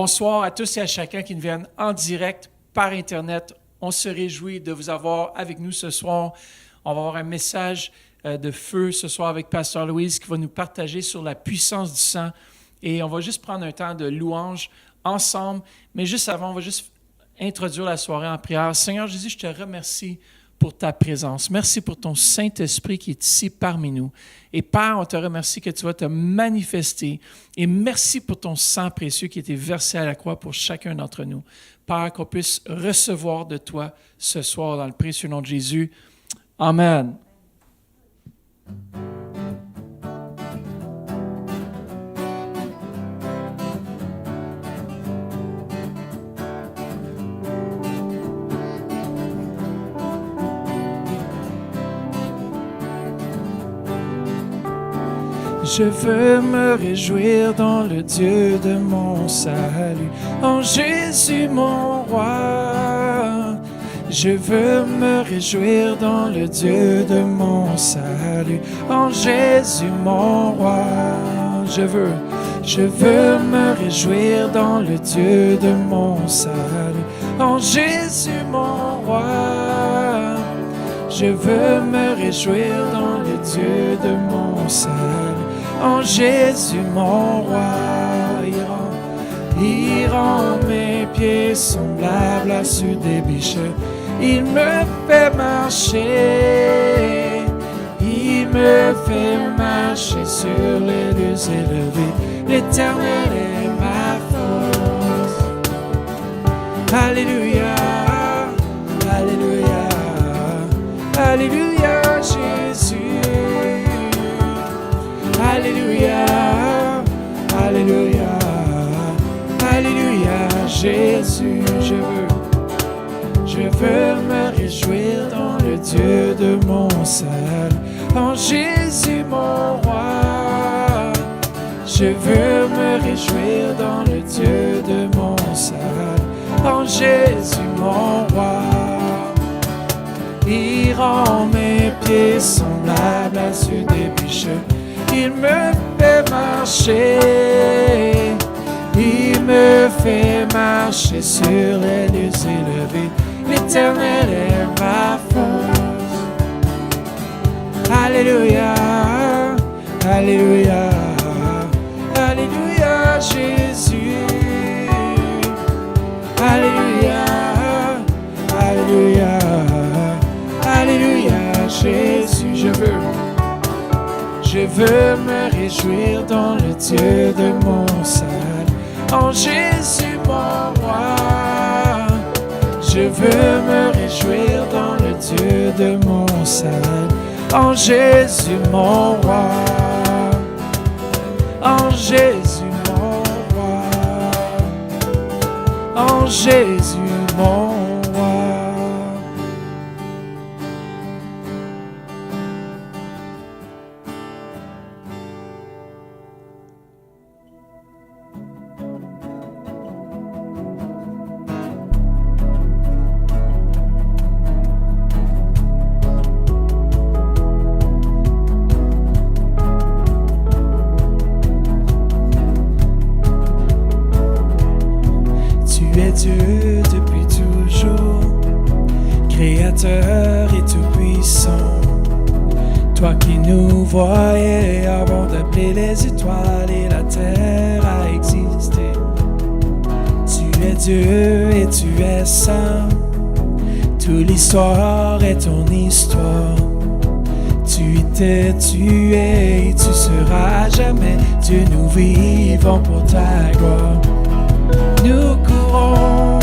Bonsoir à tous et à chacun qui nous viennent en direct par Internet. On se réjouit de vous avoir avec nous ce soir. On va avoir un message de feu ce soir avec Pasteur Louise qui va nous partager sur la puissance du sang. Et on va juste prendre un temps de louange ensemble. Mais juste avant, on va juste introduire la soirée en prière. Seigneur Jésus, je te remercie pour ta présence. Merci pour ton Saint-Esprit qui est ici parmi nous. Et Père, on te remercie que tu vas te manifester. Et merci pour ton sang précieux qui a été versé à la croix pour chacun d'entre nous. Père, qu'on puisse recevoir de toi ce soir dans le précieux nom de Jésus. Amen. Je veux me réjouir dans le Dieu de mon salut, en Jésus mon roi. Je veux me réjouir dans le Dieu de mon salut, en Jésus mon roi. Je veux me réjouir dans le Dieu de mon salut, en Jésus mon roi. Je veux me réjouir dans le Dieu de mon salut, en Jésus mon roi. Il rend mes pieds semblables à ceux des biches. Il me fait marcher. Il me fait marcher sur les lieux élevés. L'Éternel est ma force. Alléluia, Alléluia, Alléluia, Jésus. Alléluia, Alléluia, Alléluia, Jésus. Je veux me réjouir dans le Dieu de mon salut, en Jésus mon roi. Je veux me réjouir dans le Dieu de mon salut, en Jésus mon roi. Il rend mes pieds semblables à ceux des biches. Il me fait marcher, il me fait marcher sur les lieux élevés. L'Éternel est ma force. Alléluia, Alléluia, Alléluia, Jésus. Alléluia, Alléluia, Alléluia, Jésus. Je veux me réjouir dans le Dieu de mon salut, en Jésus mon roi. Je veux me réjouir dans le Dieu de mon salut, en Jésus mon roi. En Jésus mon roi. En Jésus mon roi. Dieu depuis toujours, Créateur et tout-puissant. Toi qui nous voyais avant d'appeler les étoiles et la terre à exister. Tu es Dieu et tu es saint. Toute l'histoire est ton histoire. Tu étais, tu es et tu seras à jamais. Dieu, nous vivons pour ta gloire. Nous courons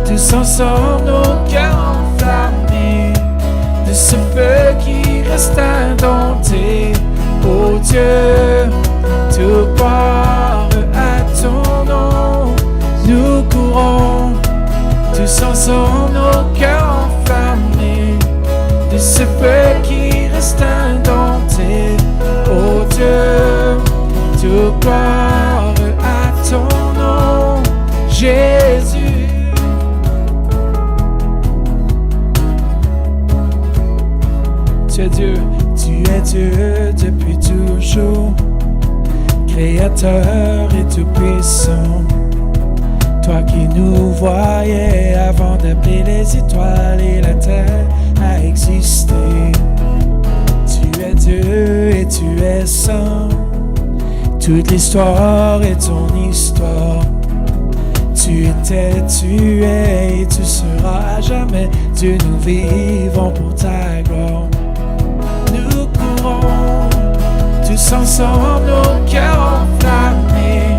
tous ensemble, nos cœurs enflammés de ce feu qui reste indompté. Oh Dieu, tout gloire à ton nom. Nous courons tous ensemble, nos cœurs enflammés de ce feu qui reste indompté. Oh Dieu, tout gloire à ton nom. Jésus, tu es Dieu depuis toujours, Créateur et tout-puissant. Toi qui nous voyais avant d'appeler les étoiles et la terre à exister. Tu es Dieu et tu es saint. Toute l'histoire est ton histoire. Tu étais, tu es et tu seras à jamais. Dieu, nous vivons pour ta gloire. Nous courons tous ensemble, nos cœurs enflammés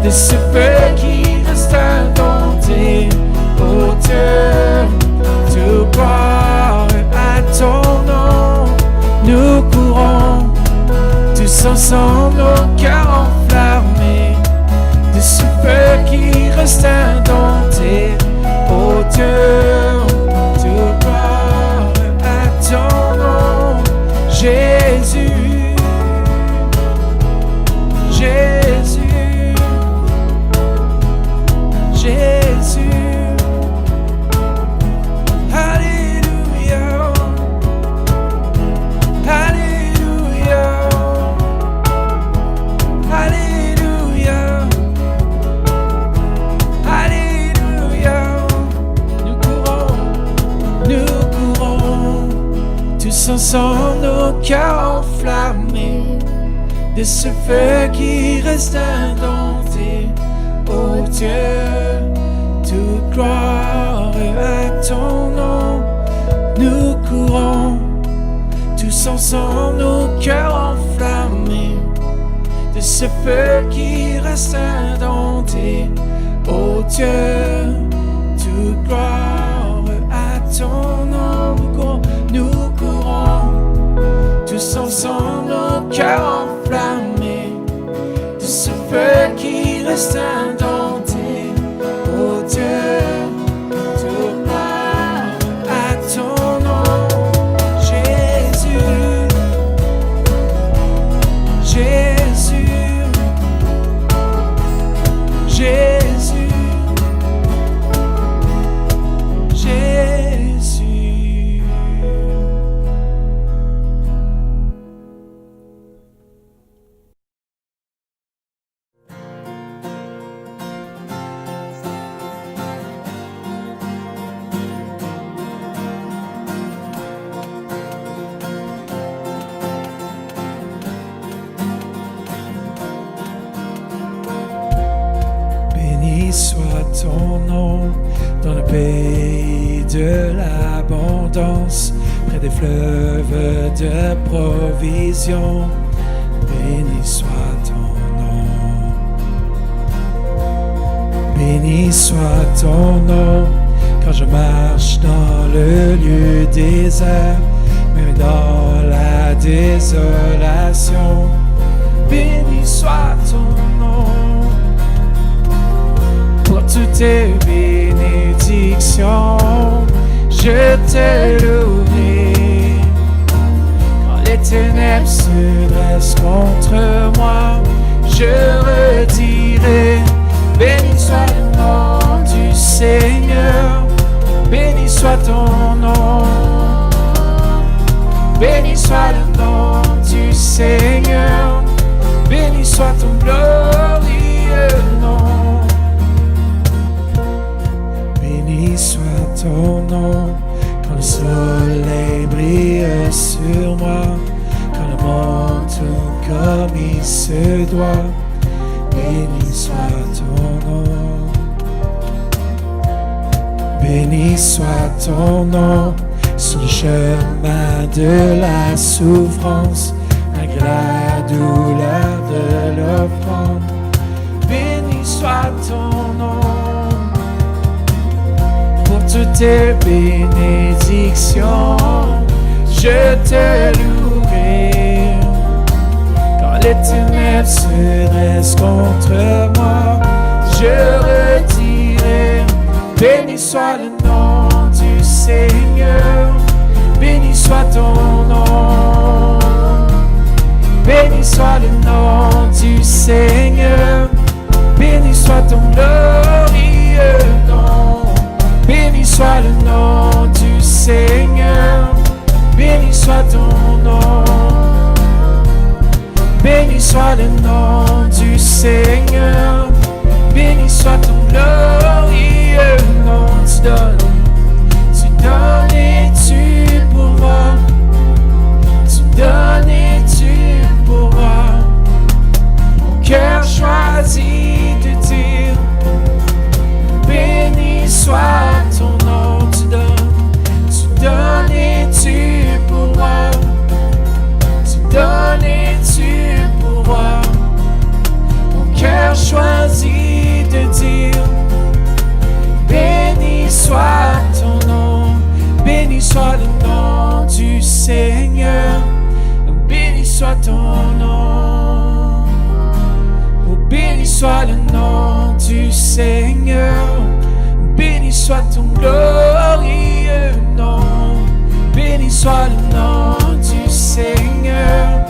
de ce feu qui reste indompté. Oh Dieu, tout gloire à ton nom. Nous courons tous ensemble, nos cœurs enflammés de ce feu qui reste indompté. Oh Dieu, tout gloire à ton nom. Jésus, Jésus, Jésus. Alléluia, Alléluia, Alléluia, Alléluia. Nous courons tous ensemble, nos cœurs enflammés de ce feu qui reste indompté. Oh Dieu, toute gloire à ton nom. Nous courons tous ensemble, nos cœurs enflammés de ce feu qui reste indompté. Oh Dieu, toute gloire à ton nom. Nous courons tous ensemble, nos cœurs enflammés de ce feu qui reste indompté. Oh Dieu, toute gloire à ton nom. Jésus, Jésus, Jésus, Jésus. Béni soit ton nom dans le pays de l'abondance, près des fleuves de provision. Béni soit ton nom. Béni soit ton nom quand je marche dans le lieu désert, même dans la désolation. Béni soit ton nom pour toutes tes bénédictions. Je te louerai quand les ténèbres se dressent contre moi. Je redirai: béni soit le nom du Seigneur. Béni soit ton nom. Béni soit le nom du Seigneur. Béni soit ton glorieux nom. Béni soit ton nom quand le soleil brille sur moi, quand le monde tourne comme il se doit. Béni soit ton nom. Béni soit ton nom sur le chemin de la souffrance, malgré la douleur de l'offrande. Béni soit ton nom pour toutes tes bénédictions. Je te louerai quand les ténèbres se dressent contre moi. Je redirai: béni soit le nom du Seigneur. Béni soit ton nom. Béni soit le nom du Seigneur. Béni soit ton glorieux nom. Béni soit le nom du Seigneur. Béni soit ton nom. Béni soit le nom du Seigneur. Béni soit ton glorieux glorieux nom. Tu donnes et tu pourras. Tu donnes et tu pourras. Mon cœur choisit de dire, béni soit ton nom. Tu donnes et tu pourras. Tu donnes et tu pourras. Mon cœur choisit de dire, béni soit ton nom. Béni soit le nom du Seigneur. Béni soit ton nom. Oh, béni soit le nom du Seigneur. Béni soit ton glorieux nom. Béni soit le nom du Seigneur.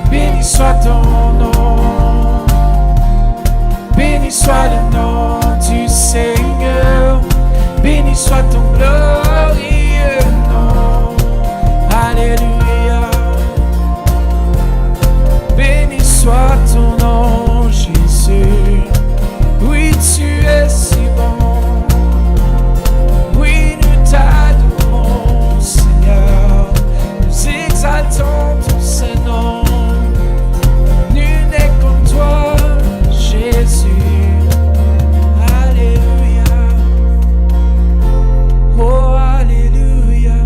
Béni soit ton nom. Béni soit le nom du Seigneur. Béni soit ton glorieux nom. Alléluia. Béni soit ton nom, Jésus. Oui, tu es si bon. Oui, nous t'adorons, Seigneur. Nous exaltons ton Saint-Nom. Nul n'est comme toi, Jésus. Alléluia. Oh, alléluia.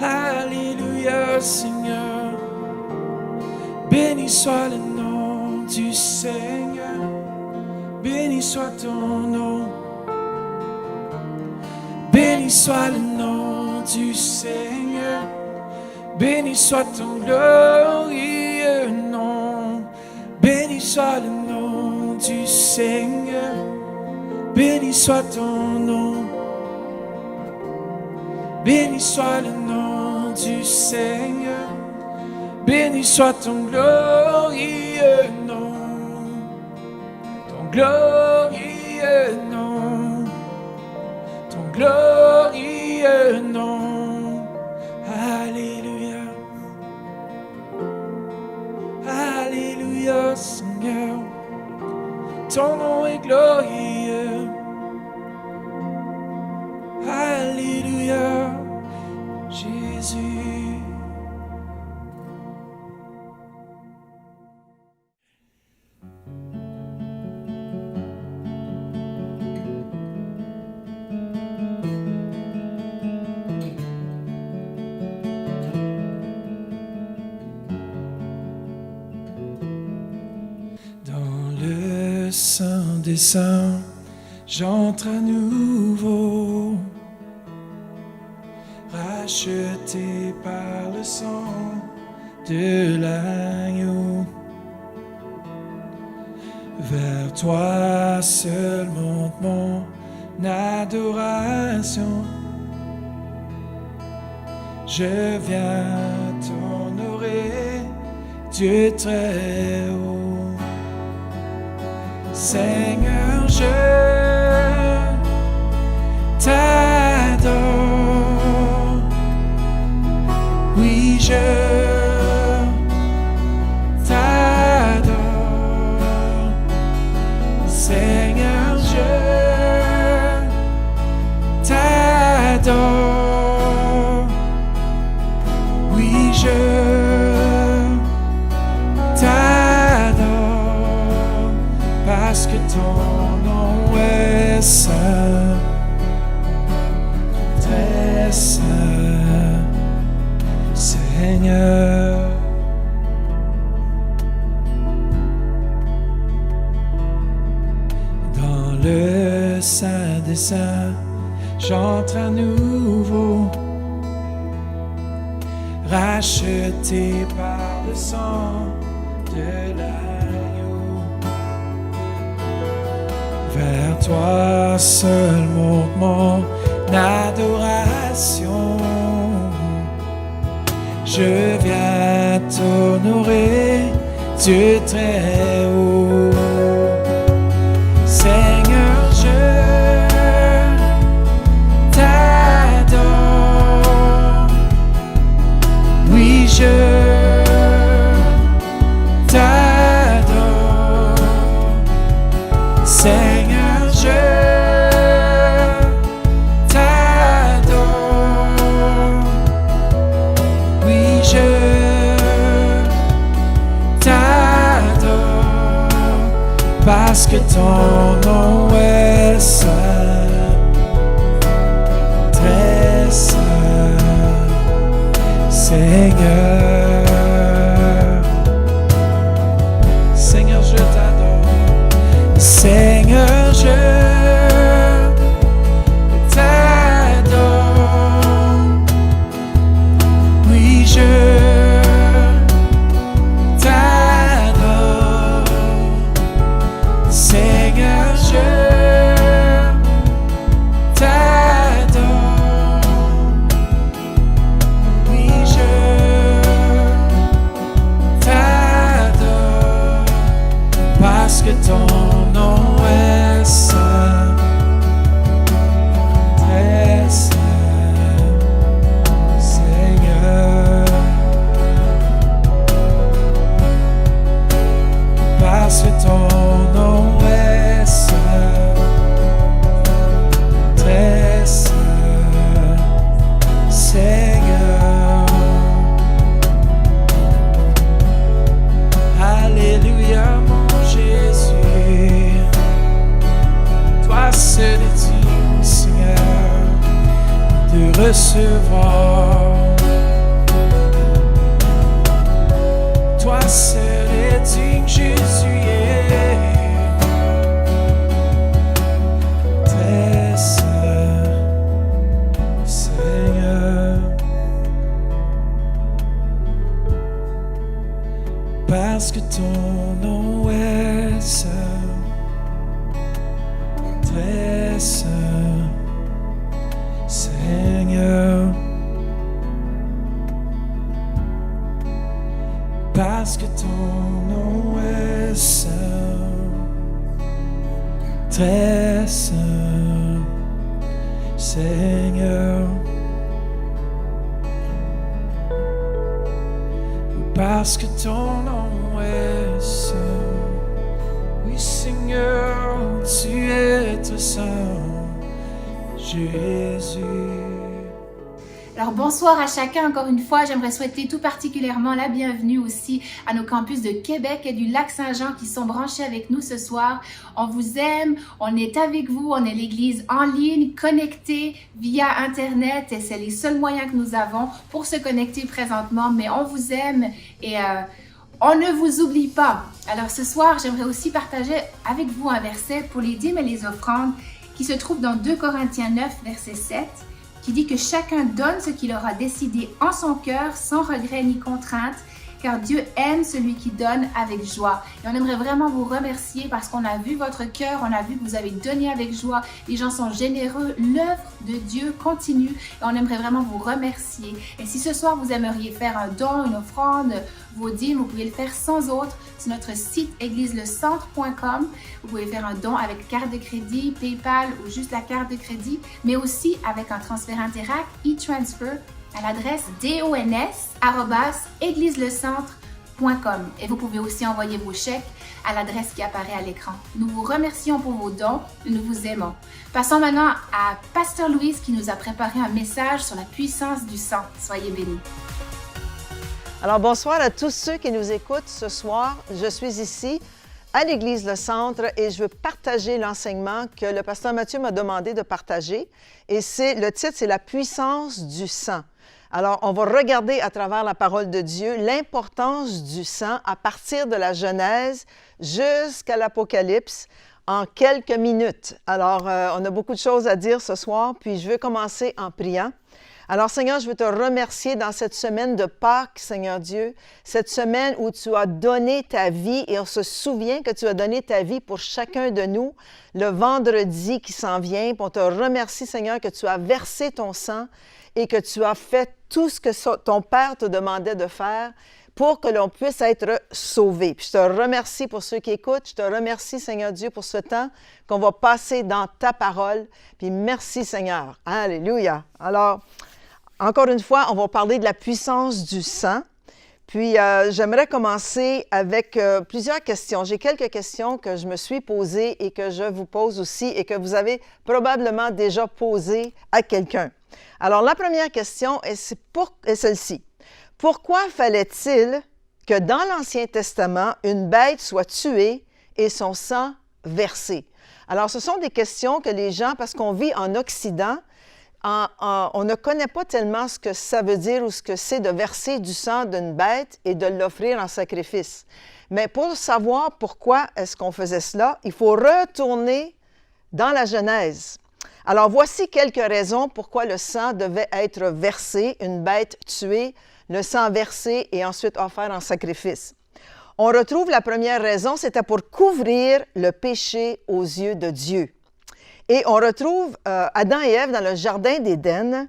Alléluia, Seigneur. Béni soit le nom du Seigneur. Béni soit ton nom. Béni soit le nom du Seigneur. Béni soit ton glorieux nom. Béni soit le nom du Seigneur. Béni soit ton nom. Béni soit le nom du Seigneur. Béni soit ton glorieux nom. Ton glorieux nom. Ton glorieux nom. Alléluia. Alléluia, Seigneur. Ton nom est glorieux. Alléluia, Jésus. Dans le Saint des Saints, j'entre à nouveau, racheté par le sang de l'agneau. Vers toi seul monte mon adoration. Je viens t'honorer, Dieu très haut. Seigneur, je t'adore. Oui, je t'adore. Seigneur, je t'adore. Oui, je t'adore. Parce que ton nom est saint, très saint, Seigneur. Dans le Saint des Saints, j'entre à nouveau, racheté par le sang de l'agneau. Vers toi seul monte mon adoration. Je viens t'honorer, Dieu très haut. Seigneur, je t'adore. Oui, je parce que ton nom est saint, très saint, Seigneur. Seigneur, je t'adore. Seigneur, je t'adore. Oui, je t'adore. Seigneur, je t'adore. Oui, je t'adore. Parce que ton nom est saint, très saint, Seigneur. Parce que ton nom est saint, très saint, Seigneur. Alléluia, mon Jésus. Toi seul est digne, Seigneur, de recevoir. Toi seul est digne, Jésus est très saint, Seigneur. Parce que ton nom est saint, très saint, Seigneur. Parce que ton nom est saint, très saint, Seigneur. Parce que ton nom est saint, oui Seigneur, tu es tout saint, Jésus. Alors bonsoir à chacun encore une fois, j'aimerais souhaiter tout particulièrement la bienvenue aussi à nos campus de Québec et du Lac-Saint-Jean qui sont branchés avec nous ce soir. On vous aime, on est avec vous, on est l'église en ligne, connectée via Internet et c'est les seuls moyens que nous avons pour se connecter présentement, mais on vous aime et on ne vous oublie pas. Alors ce soir, j'aimerais aussi partager avec vous un verset pour les dîmes et les offrandes qui se trouve dans 2 Corinthiens 9, verset 7. Qui dit que chacun donne ce qu'il aura décidé en son cœur, sans regret ni contrainte, car Dieu aime celui qui donne avec joie. Et on aimerait vraiment vous remercier parce qu'on a vu votre cœur, on a vu que vous avez donné avec joie, les gens sont généreux, l'œuvre de Dieu continue et on aimerait vraiment vous remercier. Et si ce soir vous aimeriez faire un don, une offrande, vos dîmes, vous pouvez le faire sans autre sur notre site égliselecentre.com. Vous pouvez faire un don avec carte de crédit, PayPal ou juste la carte de crédit, mais aussi avec un transfert Interac, e-transfer à l'adresse dons@égliselecentre.com. Et vous pouvez aussi envoyer vos chèques à l'adresse qui apparaît à l'écran. Nous vous remercions pour vos dons et nous vous aimons. Passons maintenant à Pasteur Louise qui nous a préparé un message sur la puissance du sang. Soyez bénis. Alors, bonsoir à tous ceux qui nous écoutent ce soir. Je suis ici à l'Église Le Centre et je veux partager l'enseignement que le pasteur Mathieu m'a demandé de partager. Et le titre, c'est « La puissance du sang ». Alors, on va regarder à travers la parole de Dieu l'importance du sang à partir de la Genèse jusqu'à l'Apocalypse en quelques minutes. Alors, on a beaucoup de choses à dire ce soir, puis je veux commencer en priant. Alors, Seigneur, je veux te remercier dans cette semaine de Pâques, Seigneur Dieu, cette semaine où tu as donné ta vie et on se souvient que tu as donné ta vie pour chacun de nous le vendredi qui s'en vient. Puis on te remercie, Seigneur, que tu as versé ton sang et que tu as fait tout ce que ton Père te demandait de faire pour que l'on puisse être sauvé. Puis je te remercie pour ceux qui écoutent. Je te remercie, Seigneur Dieu, pour ce temps qu'on va passer dans ta parole. Puis merci, Seigneur. Alléluia. Alors, encore une fois, on va parler de la puissance du sang. Puis, j'aimerais commencer avec plusieurs questions. J'ai quelques questions que je me suis posées et que je vous pose aussi et que vous avez probablement déjà posées à quelqu'un. Alors, la première question est celle-ci. Pourquoi fallait-il que dans l'Ancien Testament, une bête soit tuée et son sang versé. Alors, ce sont des questions que les gens, parce qu'on vit en Occident, on ne connaît pas tellement ce que ça veut dire ou ce que c'est de verser du sang d'une bête et de l'offrir en sacrifice. Mais pour savoir pourquoi est-ce qu'on faisait cela, il faut retourner dans la Genèse. Alors, voici quelques raisons pourquoi le sang devait être versé, une bête tuée, le sang versé et ensuite offert en sacrifice. On retrouve la première raison, c'était pour couvrir le péché aux yeux de Dieu. Et on retrouve Adam et Ève dans le jardin d'Éden,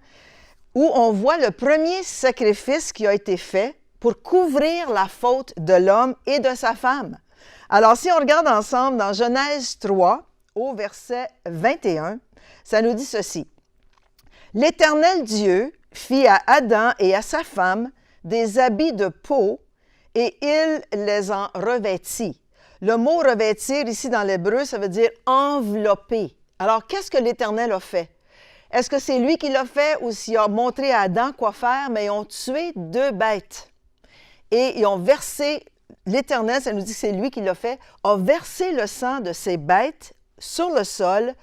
où on voit le premier sacrifice qui a été fait pour couvrir la faute de l'homme et de sa femme. Alors, si on regarde ensemble dans Genèse 3, au verset 21, ça nous dit ceci. « L'Éternel Dieu fit à Adam et à sa femme des habits de peau, et il les en revêtit. » Le mot « revêtir » ici dans l'hébreu, ça veut dire « envelopper ». Alors, qu'est-ce que l'Éternel a fait? Est-ce que c'est lui qui l'a fait ou s'il a montré à Adam quoi faire? Mais ils ont tué 2 bêtes. Et ils ont versé, l'Éternel, ça nous dit que c'est lui qui l'a fait, a versé le sang de ces bêtes sur le sol,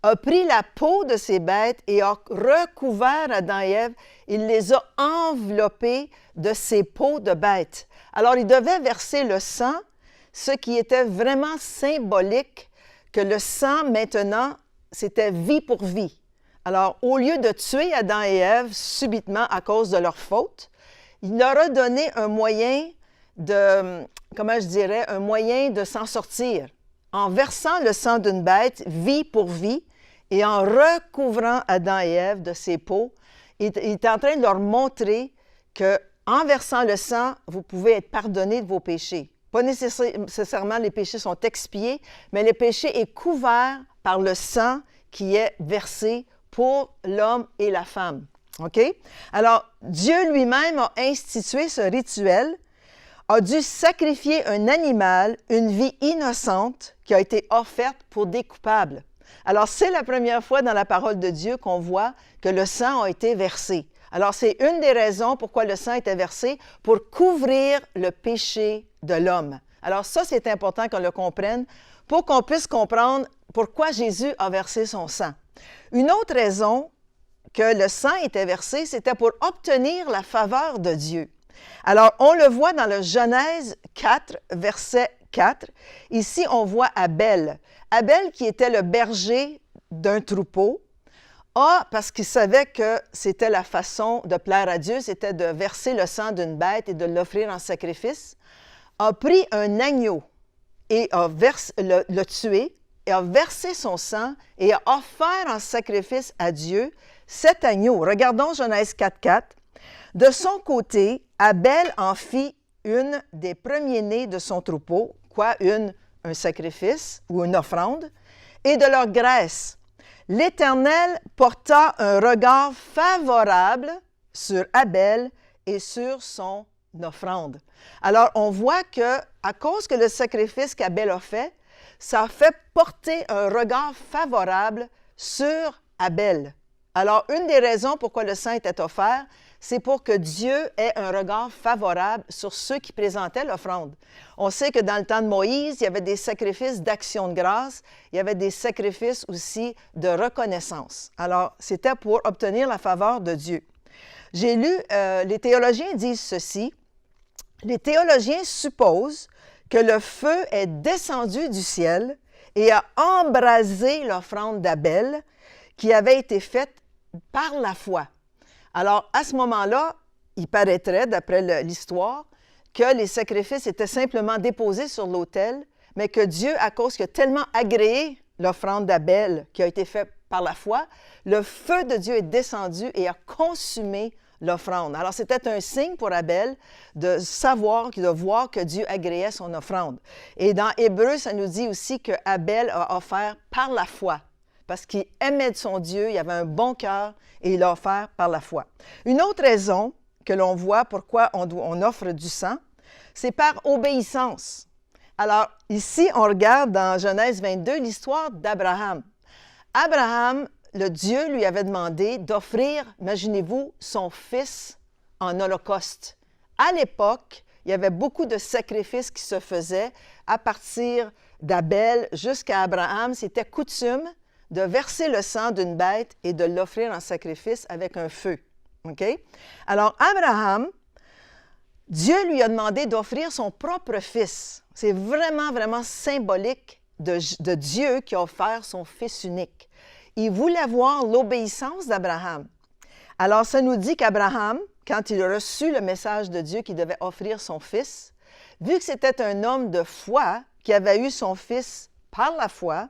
a pris la peau de ces bêtes et a recouvert Adam et Ève. Il les a enveloppés de ces peaux de bêtes. Alors, il devait verser le sang, ce qui était vraiment symbolique que le sang, maintenant, c'était vie pour vie. Alors, au lieu de tuer Adam et Ève subitement à cause de leur faute, il leur a donné un moyen de, comment je dirais, un moyen de s'en sortir. En versant le sang d'une bête, vie pour vie, et en recouvrant Adam et Ève de ses peaux, il est en train de leur montrer qu'en versant le sang, vous pouvez être pardonnés de vos péchés. Pas nécessairement les péchés sont expiés, mais le péché est couvert par le sang qui est versé pour l'homme et la femme. OK? Alors, Dieu lui-même a institué ce rituel, a dû sacrifier un animal, une vie innocente qui a été offerte pour des coupables. Alors, c'est la première fois dans la parole de Dieu qu'on voit que le sang a été versé. Alors, c'est une des raisons pourquoi le sang était versé, pour couvrir le péché de l'homme. Alors, ça, c'est important qu'on le comprenne pour qu'on puisse comprendre pourquoi Jésus a versé son sang. Une autre raison que le sang était versé, c'était pour obtenir la faveur de Dieu. Alors, on le voit dans le Genèse 4, verset 4. Ici, on voit Abel. Abel, qui était le berger d'un troupeau, parce qu'il savait que c'était la façon de plaire à Dieu, c'était de verser le sang d'une bête et de l'offrir en sacrifice, a pris un agneau et l'a tué, et a versé son sang et a offert en sacrifice à Dieu cet agneau. Regardons Genèse 4.4. De son côté, Abel en fit une des premiers-nés de son troupeau, un sacrifice ou une offrande, et de leur graisse. L'Éternel porta un regard favorable sur Abel et sur son offrande. Alors, on voit que, à cause que le sacrifice qu'Abel a fait, ça a fait porter un regard favorable sur Abel. Alors, une des raisons pourquoi le sang était offert, c'est pour que Dieu ait un regard favorable sur ceux qui présentaient l'offrande. On sait que dans le temps de Moïse, il y avait des sacrifices d'action de grâce, il y avait des sacrifices aussi de reconnaissance. Alors, c'était pour obtenir la faveur de Dieu. J'ai lu, les théologiens disent ceci, les théologiens supposent que le feu est descendu du ciel et a embrasé l'offrande d'Abel qui avait été faite par la foi. Alors, à ce moment-là, il paraîtrait, d'après l'histoire, que les sacrifices étaient simplement déposés sur l'autel, mais que Dieu, à cause qu'il a tellement agréé l'offrande d'Abel qui a été faite par la foi, le feu de Dieu est descendu et a consumé l'offrande. Alors, c'était un signe pour Abel de savoir, de voir que Dieu agréait son offrande. Et dans Hébreu, ça nous dit aussi que Abel a offert par la foi, parce qu'il aimait son Dieu, il avait un bon cœur et il a offert par la foi. Une autre raison que l'on voit pourquoi on offre du sang, c'est par obéissance. Alors, ici, on regarde dans Genèse 22 l'histoire d'Abraham. Abraham, le Dieu lui avait demandé d'offrir, imaginez-vous, son fils en holocauste. À l'époque, il y avait beaucoup de sacrifices qui se faisaient à partir d'Abel jusqu'à Abraham. C'était coutume de verser le sang d'une bête et de l'offrir en sacrifice avec un feu. OK? Alors, Abraham, Dieu lui a demandé d'offrir son propre fils. C'est vraiment, vraiment symbolique de Dieu qui a offert son fils unique. Il voulait voir l'obéissance d'Abraham. Alors, ça nous dit qu'Abraham, quand il a reçu le message de Dieu qu'il devait offrir son fils, vu que c'était un homme de foi qui avait eu son fils par la foi,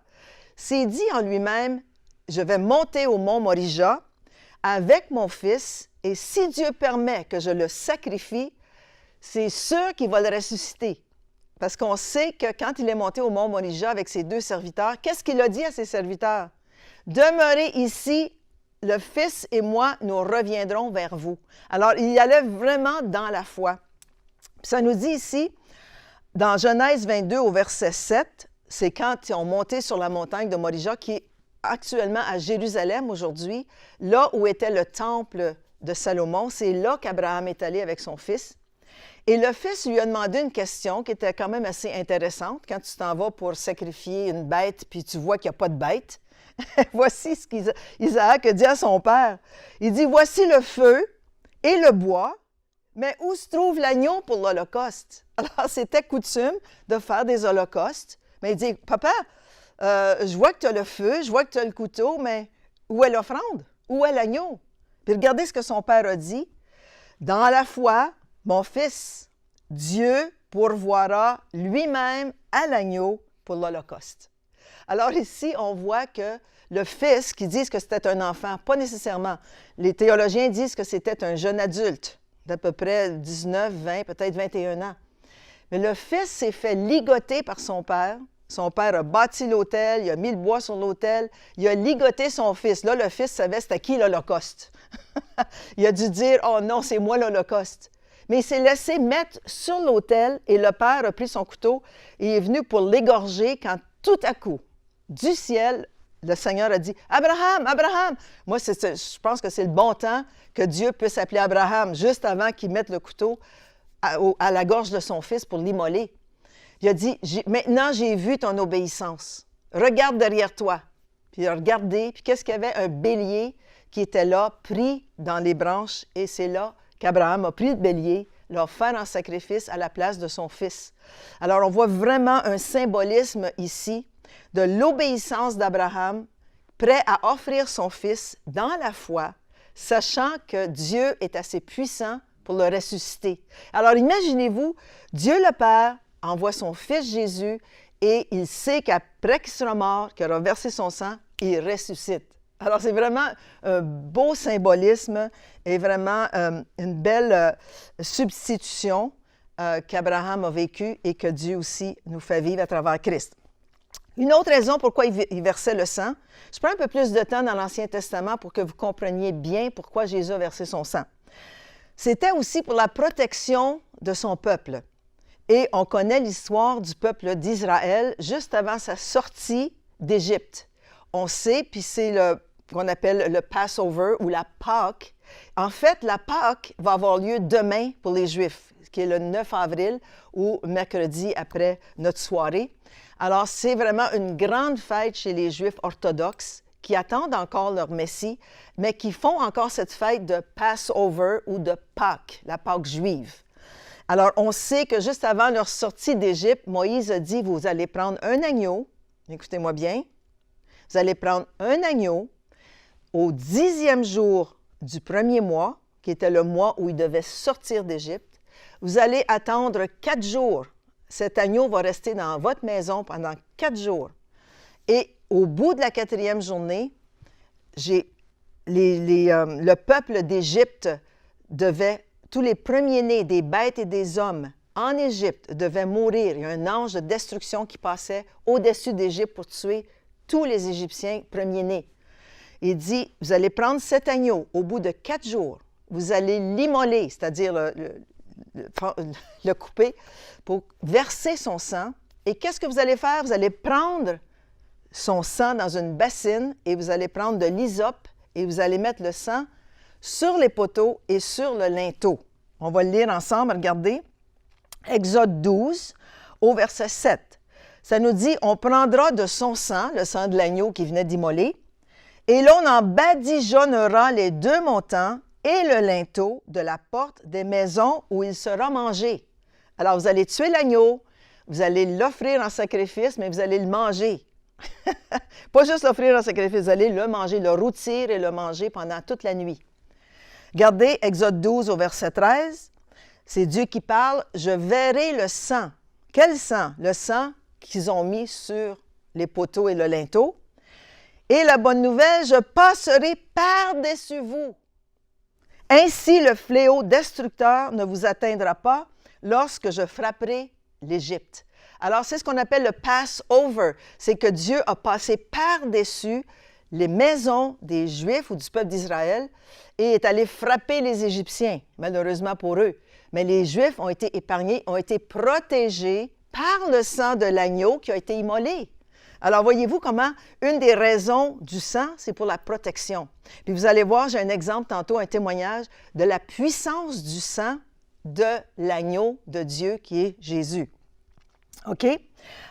s'est dit en lui-même, je vais monter au mont Morija avec mon fils, et si Dieu permet que je le sacrifie, c'est sûr qu'il va le ressusciter. Parce qu'on sait que quand il est monté au mont Morija avec ses 2 serviteurs, qu'est-ce qu'il a dit à ses serviteurs? Demeurez ici, le Fils et moi, nous reviendrons vers vous. Alors, il y allait vraiment dans la foi. Puis ça nous dit ici, dans Genèse 22 au verset 7, c'est quand ils ont monté sur la montagne de Morija, qui est actuellement à Jérusalem aujourd'hui, là où était le temple de Salomon. C'est là qu'Abraham est allé avec son fils. Et le fils lui a demandé une question qui était quand même assez intéressante. Quand tu t'en vas pour sacrifier une bête, puis tu vois qu'il n'y a pas de bête, voici ce qu'Isaac a dit à son père. Il dit, voici le feu et le bois, mais où se trouve l'agneau pour l'Holocauste? Alors, c'était coutume de faire des holocaustes. Mais il dit, papa, je vois que tu as le feu, je vois que tu as le couteau, mais où est l'offrande? Où est l'agneau? Puis regardez ce que son père a dit. Dans la foi, mon fils, Dieu pourvoira lui-même à l'agneau pour l'Holocauste. Alors ici, on voit que le fils, qui disent que c'était un enfant, pas nécessairement. Les théologiens disent que c'était un jeune adulte, d'à peu près 19, 20, peut-être 21 ans. Mais le fils s'est fait ligoter par son père. Son père a bâti l'autel, il a mis le bois sur l'autel, il a ligoté son fils. Là, le fils savait c'était qui l'Holocauste. Il a dû dire, « Oh non, c'est moi l'Holocauste. » Mais il s'est laissé mettre sur l'autel et le père a pris son couteau et est venu pour l'égorger quand tout à coup, du ciel, le Seigneur a dit, « Abraham, Abraham! » Moi, je pense que c'est le bon temps que Dieu puisse appeler Abraham juste avant qu'il mette le couteau à la gorge de son fils pour l'immoler. Il a dit, « Maintenant, j'ai vu ton obéissance. Regarde derrière toi. » Puis il a regardé, puis qu'est-ce qu'il y avait? Un bélier qui était là, pris dans les branches, et c'est là qu'Abraham a pris le bélier, l'a offert en sacrifice à la place de son fils. Alors, on voit vraiment un symbolisme ici de l'obéissance d'Abraham, prêt à offrir son fils dans la foi, sachant que Dieu est assez puissant pour le ressusciter. Alors, imaginez-vous, Dieu le Père envoie son fils Jésus et il sait qu'après qu'il sera mort, qu'il aura versé son sang, il ressuscite. Alors, c'est vraiment un beau symbolisme et vraiment une belle substitution qu'Abraham a vécue et que Dieu aussi nous fait vivre à travers Christ. Une autre raison pourquoi il versait le sang, je prends un peu plus de temps dans l'Ancien Testament pour que vous compreniez bien pourquoi Jésus a versé son sang. C'était aussi pour la protection de son peuple. Et on connaît l'histoire du peuple d'Israël juste avant sa sortie d'Égypte. On sait, puis c'est qu'on appelle le Passover ou la Pâque. En fait, la Pâque va avoir lieu demain pour les Juifs, qui est le 9 avril ou mercredi après notre soirée. Alors, c'est vraiment une grande fête chez les Juifs orthodoxes qui attendent encore leur Messie, mais qui font encore cette fête de Passover ou de Pâques, la Pâque juive. Alors, on sait que juste avant leur sortie d'Égypte, Moïse a dit, vous allez prendre un agneau, écoutez-moi bien, vous allez prendre un agneau au 10e jour du premier mois, qui était le mois où ils devaient sortir d'Égypte. Vous allez attendre 4 jours. Cet agneau va rester dans votre maison pendant 4 jours. Et au bout de la 4e journée, le peuple d'Égypte devait, tous les premiers-nés des bêtes et des hommes en Égypte devaient mourir. Il y a un ange de destruction qui passait au-dessus d'Égypte pour tuer tous les Égyptiens premiers-nés. Il dit, vous allez prendre cet agneau au bout de 4 jours, vous allez l'immoler, c'est-à-dire le couper, pour verser son sang. Et qu'est-ce que vous allez faire? Vous allez prendre son sang dans une bassine et vous allez prendre de l'hysope et vous allez mettre le sang sur les poteaux et sur le linteau. On va le lire ensemble, regardez. Exode 12, au verset 7. Ça nous dit, on prendra de son sang, le sang de l'agneau qui venait d'immoler, et l'on en badigeonnera les 2 montants et le linteau de la porte des maisons où il sera mangé. Alors, vous allez tuer l'agneau, vous allez l'offrir en sacrifice, mais vous allez le manger. Pas juste l'offrir en sacrifice, vous allez le manger, le rôtir et le manger pendant toute la nuit. Regardez Exode 12 au verset 13. C'est Dieu qui parle. « Je verrai le sang. » Quel sang? Le sang qu'ils ont mis sur les poteaux et le linteau. Et la bonne nouvelle, je passerai par-dessus vous. Ainsi, le fléau destructeur ne vous atteindra pas lorsque je frapperai l'Égypte. Alors, c'est ce qu'on appelle le Passover. C'est que Dieu a passé par-dessus les maisons des Juifs ou du peuple d'Israël et est allé frapper les Égyptiens, malheureusement pour eux. Mais les Juifs ont été épargnés, ont été protégés par le sang de l'agneau qui a été immolé. Alors, voyez-vous comment une des raisons du sang, c'est pour la protection. Puis vous allez voir, j'ai un exemple tantôt, un témoignage de la puissance du sang de l'agneau de Dieu qui est Jésus. OK?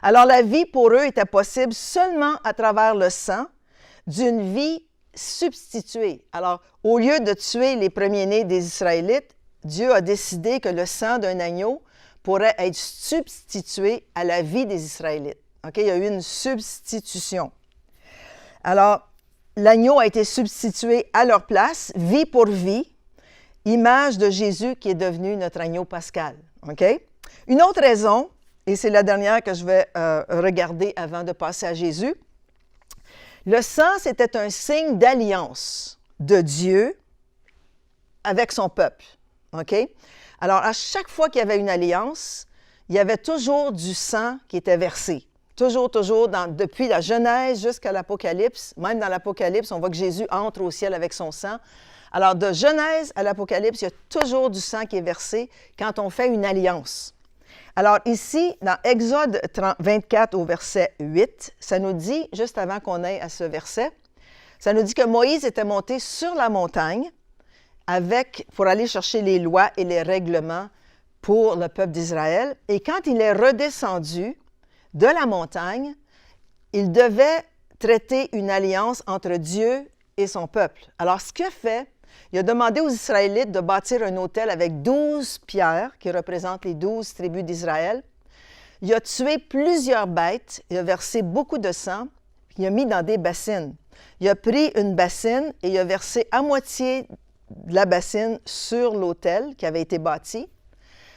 Alors, la vie pour eux était possible seulement à travers le sang d'une vie substituée. Alors, au lieu de tuer les premiers-nés des Israélites, Dieu a décidé que le sang d'un agneau pourrait être substitué à la vie des Israélites. OK? Il y a eu une substitution. Alors, l'agneau a été substitué à leur place, vie pour vie, image de Jésus qui est devenu notre agneau pascal. OK? Une autre raison, et c'est la dernière que je vais regarder avant de passer à Jésus, le sang, c'était un signe d'alliance de Dieu avec son peuple. OK? Alors, à chaque fois qu'il y avait une alliance, il y avait toujours du sang qui était versé. Toujours, depuis la Genèse jusqu'à l'Apocalypse. Même dans l'Apocalypse, on voit que Jésus entre au ciel avec son sang. Alors, de Genèse à l'Apocalypse, il y a toujours du sang qui est versé quand on fait une alliance. Alors ici, dans Exode 24 au verset 8, ça nous dit, juste avant qu'on aille à ce verset, ça nous dit que Moïse était monté sur la montagne pour aller chercher les lois et les règlements pour le peuple d'Israël. Et quand il est redescendu de la montagne, il devait traiter une alliance entre Dieu et son peuple. Alors, ce qu'il a fait, il a demandé aux Israélites de bâtir un autel avec 12 pierres qui représentent les 12 tribus d'Israël. Il a tué plusieurs bêtes, il a versé beaucoup de sang, puis il a mis dans des bassines. Il a pris une bassine et il a versé à moitié de la bassine sur l'autel qui avait été bâti.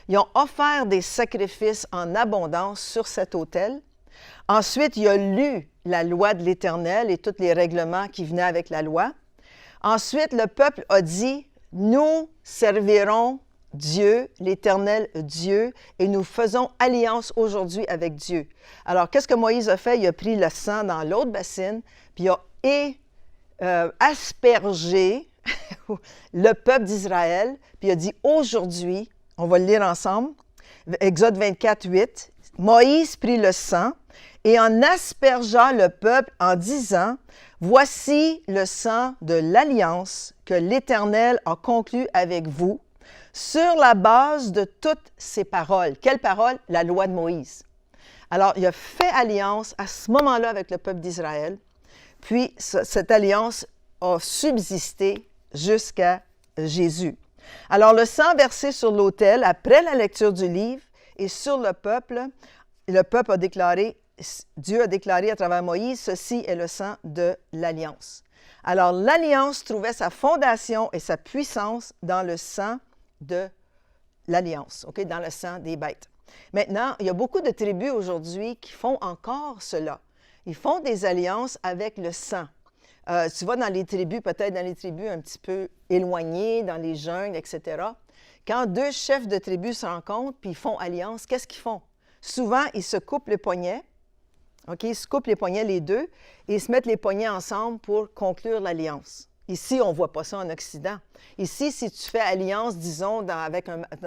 Ils ont offert des sacrifices en abondance sur cet autel. Ensuite, il a lu la loi de l'Éternel et tous les règlements qui venaient avec la loi. Ensuite, le peuple a dit, « Nous servirons Dieu, l'Éternel Dieu, et nous faisons alliance aujourd'hui avec Dieu. » Alors, qu'est-ce que Moïse a fait? Il a pris le sang dans l'autre bassine, puis il a aspergé le peuple d'Israël, puis il a dit, « Aujourd'hui, on va le lire ensemble, Exode 24, 8, « Moïse prit le sang et en aspergea le peuple en disant, « Voici le sang de l'alliance que l'Éternel a conclue avec vous, sur la base de toutes ces paroles. » Quelles paroles? La loi de Moïse. Alors, il a fait alliance à ce moment-là avec le peuple d'Israël, puis cette alliance a subsisté jusqu'à Jésus. Alors, le sang versé sur l'autel après la lecture du livre et sur le peuple a déclaré, Dieu a déclaré à travers Moïse, « Ceci est le sang de l'Alliance. » Alors, l'Alliance trouvait sa fondation et sa puissance dans le sang de l'Alliance, okay? Dans le sang des bêtes. Maintenant, il y a beaucoup de tribus aujourd'hui qui font encore cela. Ils font des alliances avec le sang. Tu vas dans les tribus, peut-être dans les tribus un petit peu éloignées, dans les jungles, etc. Quand deux chefs de tribus se rencontrent puis ils font alliance, qu'est-ce qu'ils font? Souvent, ils se coupent les poignets. OK? Ils se coupent les poignets, les deux, et ils se mettent les poignets ensemble pour conclure l'alliance. Ici, on ne voit pas ça en Occident. Ici, si tu fais alliance, disons,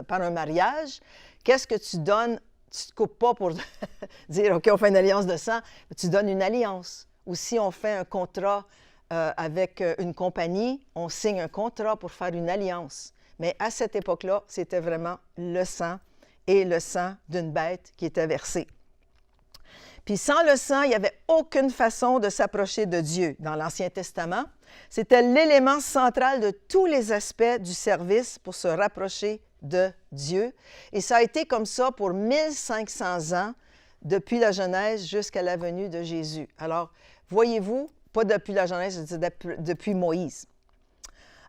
par un mariage, qu'est-ce que tu donnes? Tu ne te coupes pas pour dire, OK, on fait une alliance de sang, mais tu donnes une alliance. Ou si on fait un contrat avec une compagnie, on signe un contrat pour faire une alliance. Mais à cette époque-là, c'était vraiment le sang et le sang d'une bête qui était versé. Puis sans le sang, il n'y avait aucune façon de s'approcher de Dieu. Dans l'Ancien Testament, c'était l'élément central de tous les aspects du service pour se rapprocher de Dieu. Et ça a été comme ça pour 1500 ans, depuis la Genèse jusqu'à la venue de Jésus. Alors, voyez-vous, pas depuis la Genèse, je dis depuis Moïse.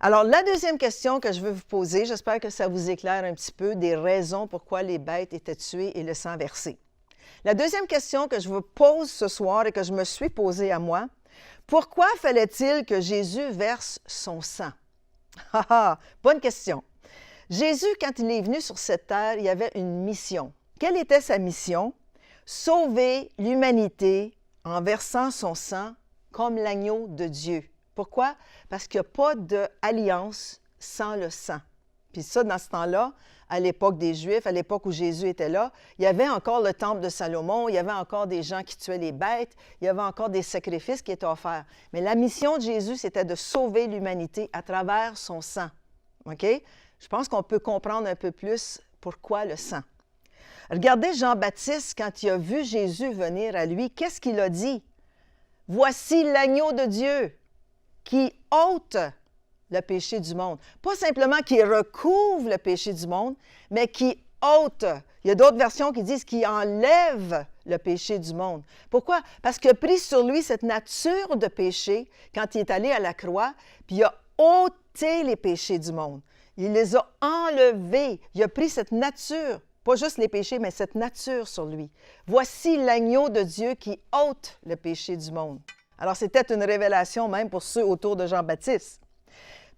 Alors, la deuxième question que je veux vous poser, j'espère que ça vous éclaire un petit peu des raisons pourquoi les bêtes étaient tuées et le sang versé. La deuxième question que je vous pose ce soir et que je me suis posée à moi, pourquoi fallait-il que Jésus verse son sang? Bonne question. Jésus, quand il est venu sur cette terre, il avait une mission. Quelle était sa mission? Sauver l'humanité en versant son sang comme l'agneau de Dieu. Pourquoi? Parce qu'il n'y a pas d'alliance sans le sang. Puis ça, dans ce temps-là, à l'époque des Juifs, à l'époque où Jésus était là, il y avait encore le temple de Salomon, il y avait encore des gens qui tuaient les bêtes, il y avait encore des sacrifices qui étaient offerts. Mais la mission de Jésus, c'était de sauver l'humanité à travers son sang. OK? Je pense qu'on peut comprendre un peu plus pourquoi le sang. Regardez Jean-Baptiste, quand il a vu Jésus venir à lui, qu'est-ce qu'il a dit? « Voici l'agneau de Dieu qui ôte le péché du monde. » Pas simplement qui recouvre le péché du monde, mais qui ôte. Il y a d'autres versions qui disent qu'il enlève le péché du monde. Pourquoi? Parce qu'il a pris sur lui cette nature de péché quand il est allé à la croix, puis il a ôté les péchés du monde. Il les a enlevés. Il a pris cette nature, pas juste les péchés, mais cette nature sur lui. Voici l'agneau de Dieu qui ôte le péché du monde. Alors, c'était une révélation même pour ceux autour de Jean-Baptiste.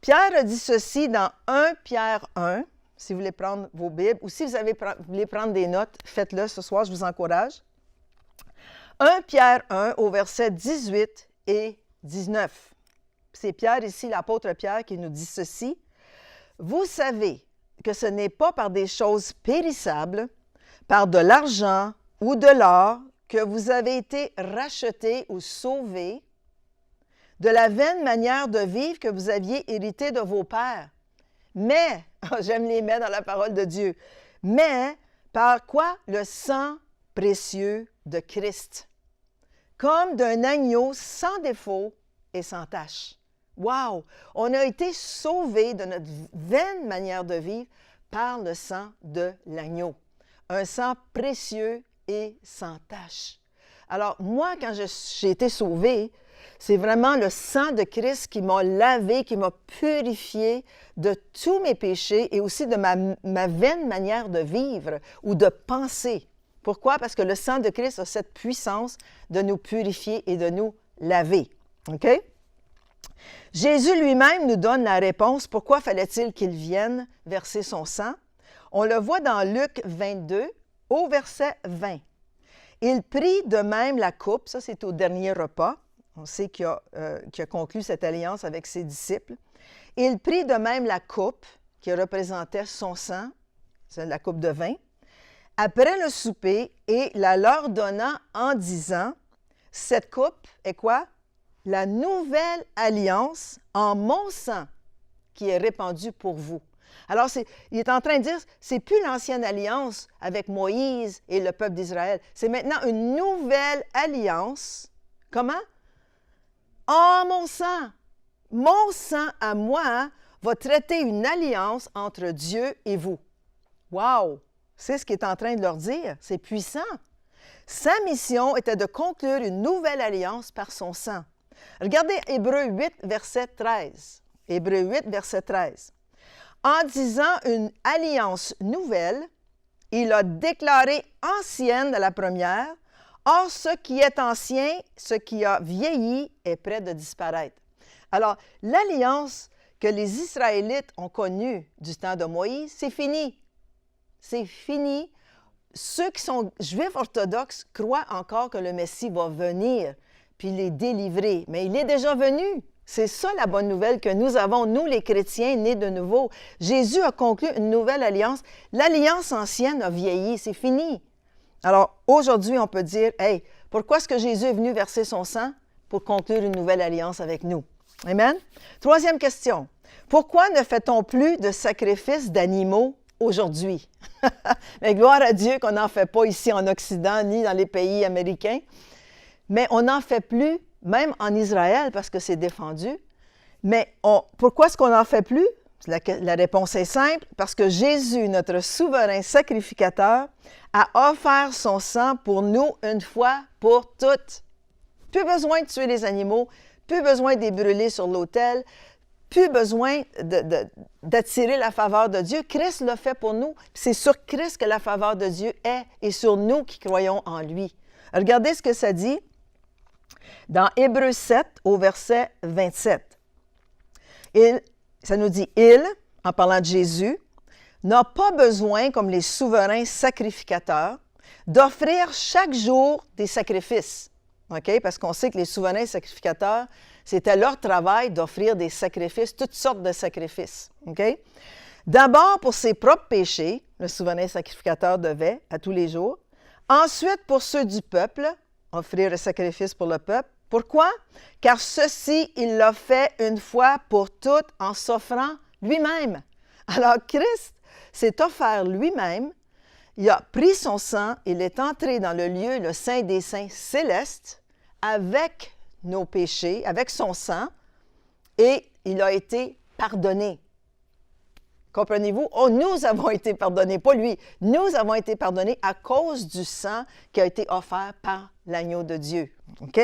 Pierre a dit ceci dans 1 Pierre 1, si vous voulez prendre vos Bibles, ou si vous voulez prendre des notes, faites-le ce soir, je vous encourage. 1 Pierre 1 au verset 18 et 19. C'est Pierre ici, l'apôtre Pierre, qui nous dit ceci. « Vous savez que ce n'est pas par des choses périssables, par de l'argent ou de l'or, que vous avez été rachetés ou sauvés de la vaine manière de vivre que vous aviez hérité de vos pères. Mais, j'aime les mais dans la parole de Dieu, mais par quoi? Le sang précieux de Christ, comme d'un agneau sans défaut et sans tache. Wow! On a été sauvés de notre vaine manière de vivre par le sang de l'agneau. Un sang précieux et sans tache. Alors, moi, quand j'ai été sauvée, c'est vraiment le sang de Christ qui m'a lavé, qui m'a purifié de tous mes péchés et aussi de ma vaine manière de vivre ou de penser. Pourquoi? Parce que le sang de Christ a cette puissance de nous purifier et de nous laver. OK? Jésus lui-même nous donne la réponse. Pourquoi fallait-il qu'il vienne verser son sang? On le voit dans Luc 22, au verset 20. Il prit de même la coupe, ça c'est au dernier repas, on sait qu'il a conclu cette alliance avec ses disciples. Il prit de même la coupe qui représentait son sang, c'est la coupe de vin, après le souper et la leur donnant en disant, cette coupe est quoi? La nouvelle alliance en mon sang qui est répandue pour vous. Alors, il est en train de dire, c'est plus l'ancienne alliance avec Moïse et le peuple d'Israël. C'est maintenant une nouvelle alliance. Comment? En mon sang. Mon sang à moi va traiter une alliance entre Dieu et vous. Wow! C'est ce qu'il est en train de leur dire. C'est puissant. Sa mission était de conclure une nouvelle alliance par son sang. Regardez Hébreux 8, verset 13. Hébreux 8, verset 13. En disant une alliance nouvelle, il a déclaré ancienne la première. Or, ce qui est ancien, ce qui a vieilli, est près de disparaître. Alors, l'alliance que les Israélites ont connue du temps de Moïse, c'est fini. C'est fini. Ceux qui sont juifs orthodoxes croient encore que le Messie va venir puis les délivrer. Mais il est déjà venu. C'est ça la bonne nouvelle que nous avons, nous les chrétiens nés de nouveau. Jésus a conclu une nouvelle alliance. L'alliance ancienne a vieilli, c'est fini. Alors aujourd'hui, on peut dire, hey, pourquoi est-ce que Jésus est venu verser son sang? Pour conclure une nouvelle alliance avec nous. Amen? Troisième question. Pourquoi ne fait-on plus de sacrifices d'animaux aujourd'hui. Mais gloire à Dieu qu'on n'en fait pas ici en Occident, ni dans les pays américains. Mais on n'en fait plus, même en Israël, parce que c'est défendu. Mais pourquoi est-ce qu'on n'en fait plus? La réponse est simple, parce que Jésus, notre souverain sacrificateur, a offert son sang pour nous une fois pour toutes. Plus besoin de tuer les animaux, plus besoin de les brûler sur l'autel, plus besoin d'attirer la faveur de Dieu. Christ l'a fait pour nous. C'est sur Christ que la faveur de Dieu est et sur nous qui croyons en lui. Regardez ce que ça dit dans Hébreux 7 au verset 27. Ça nous dit « Il », en parlant de Jésus, n'a pas besoin, comme les souverains sacrificateurs, d'offrir chaque jour des sacrifices. OK? Parce qu'on sait que les souverains sacrificateurs, c'était leur travail d'offrir des sacrifices, toutes sortes de sacrifices. OK? D'abord, pour ses propres péchés, le souverain sacrificateur devait, à tous les jours. Ensuite, pour ceux du peuple, offrir le sacrifice pour le peuple. Pourquoi? Car ceci, il l'a fait une fois pour toutes en s'offrant lui-même. Alors, Christ s'est offert lui-même, il a pris son sang, il est entré dans le lieu, le Saint des Saints céleste, avec nos péchés, avec son sang, et il a été pardonné. Comprenez-vous? Oh, nous avons été pardonnés, pas lui. Nous avons été pardonnés à cause du sang qui a été offert par l'agneau de Dieu. OK?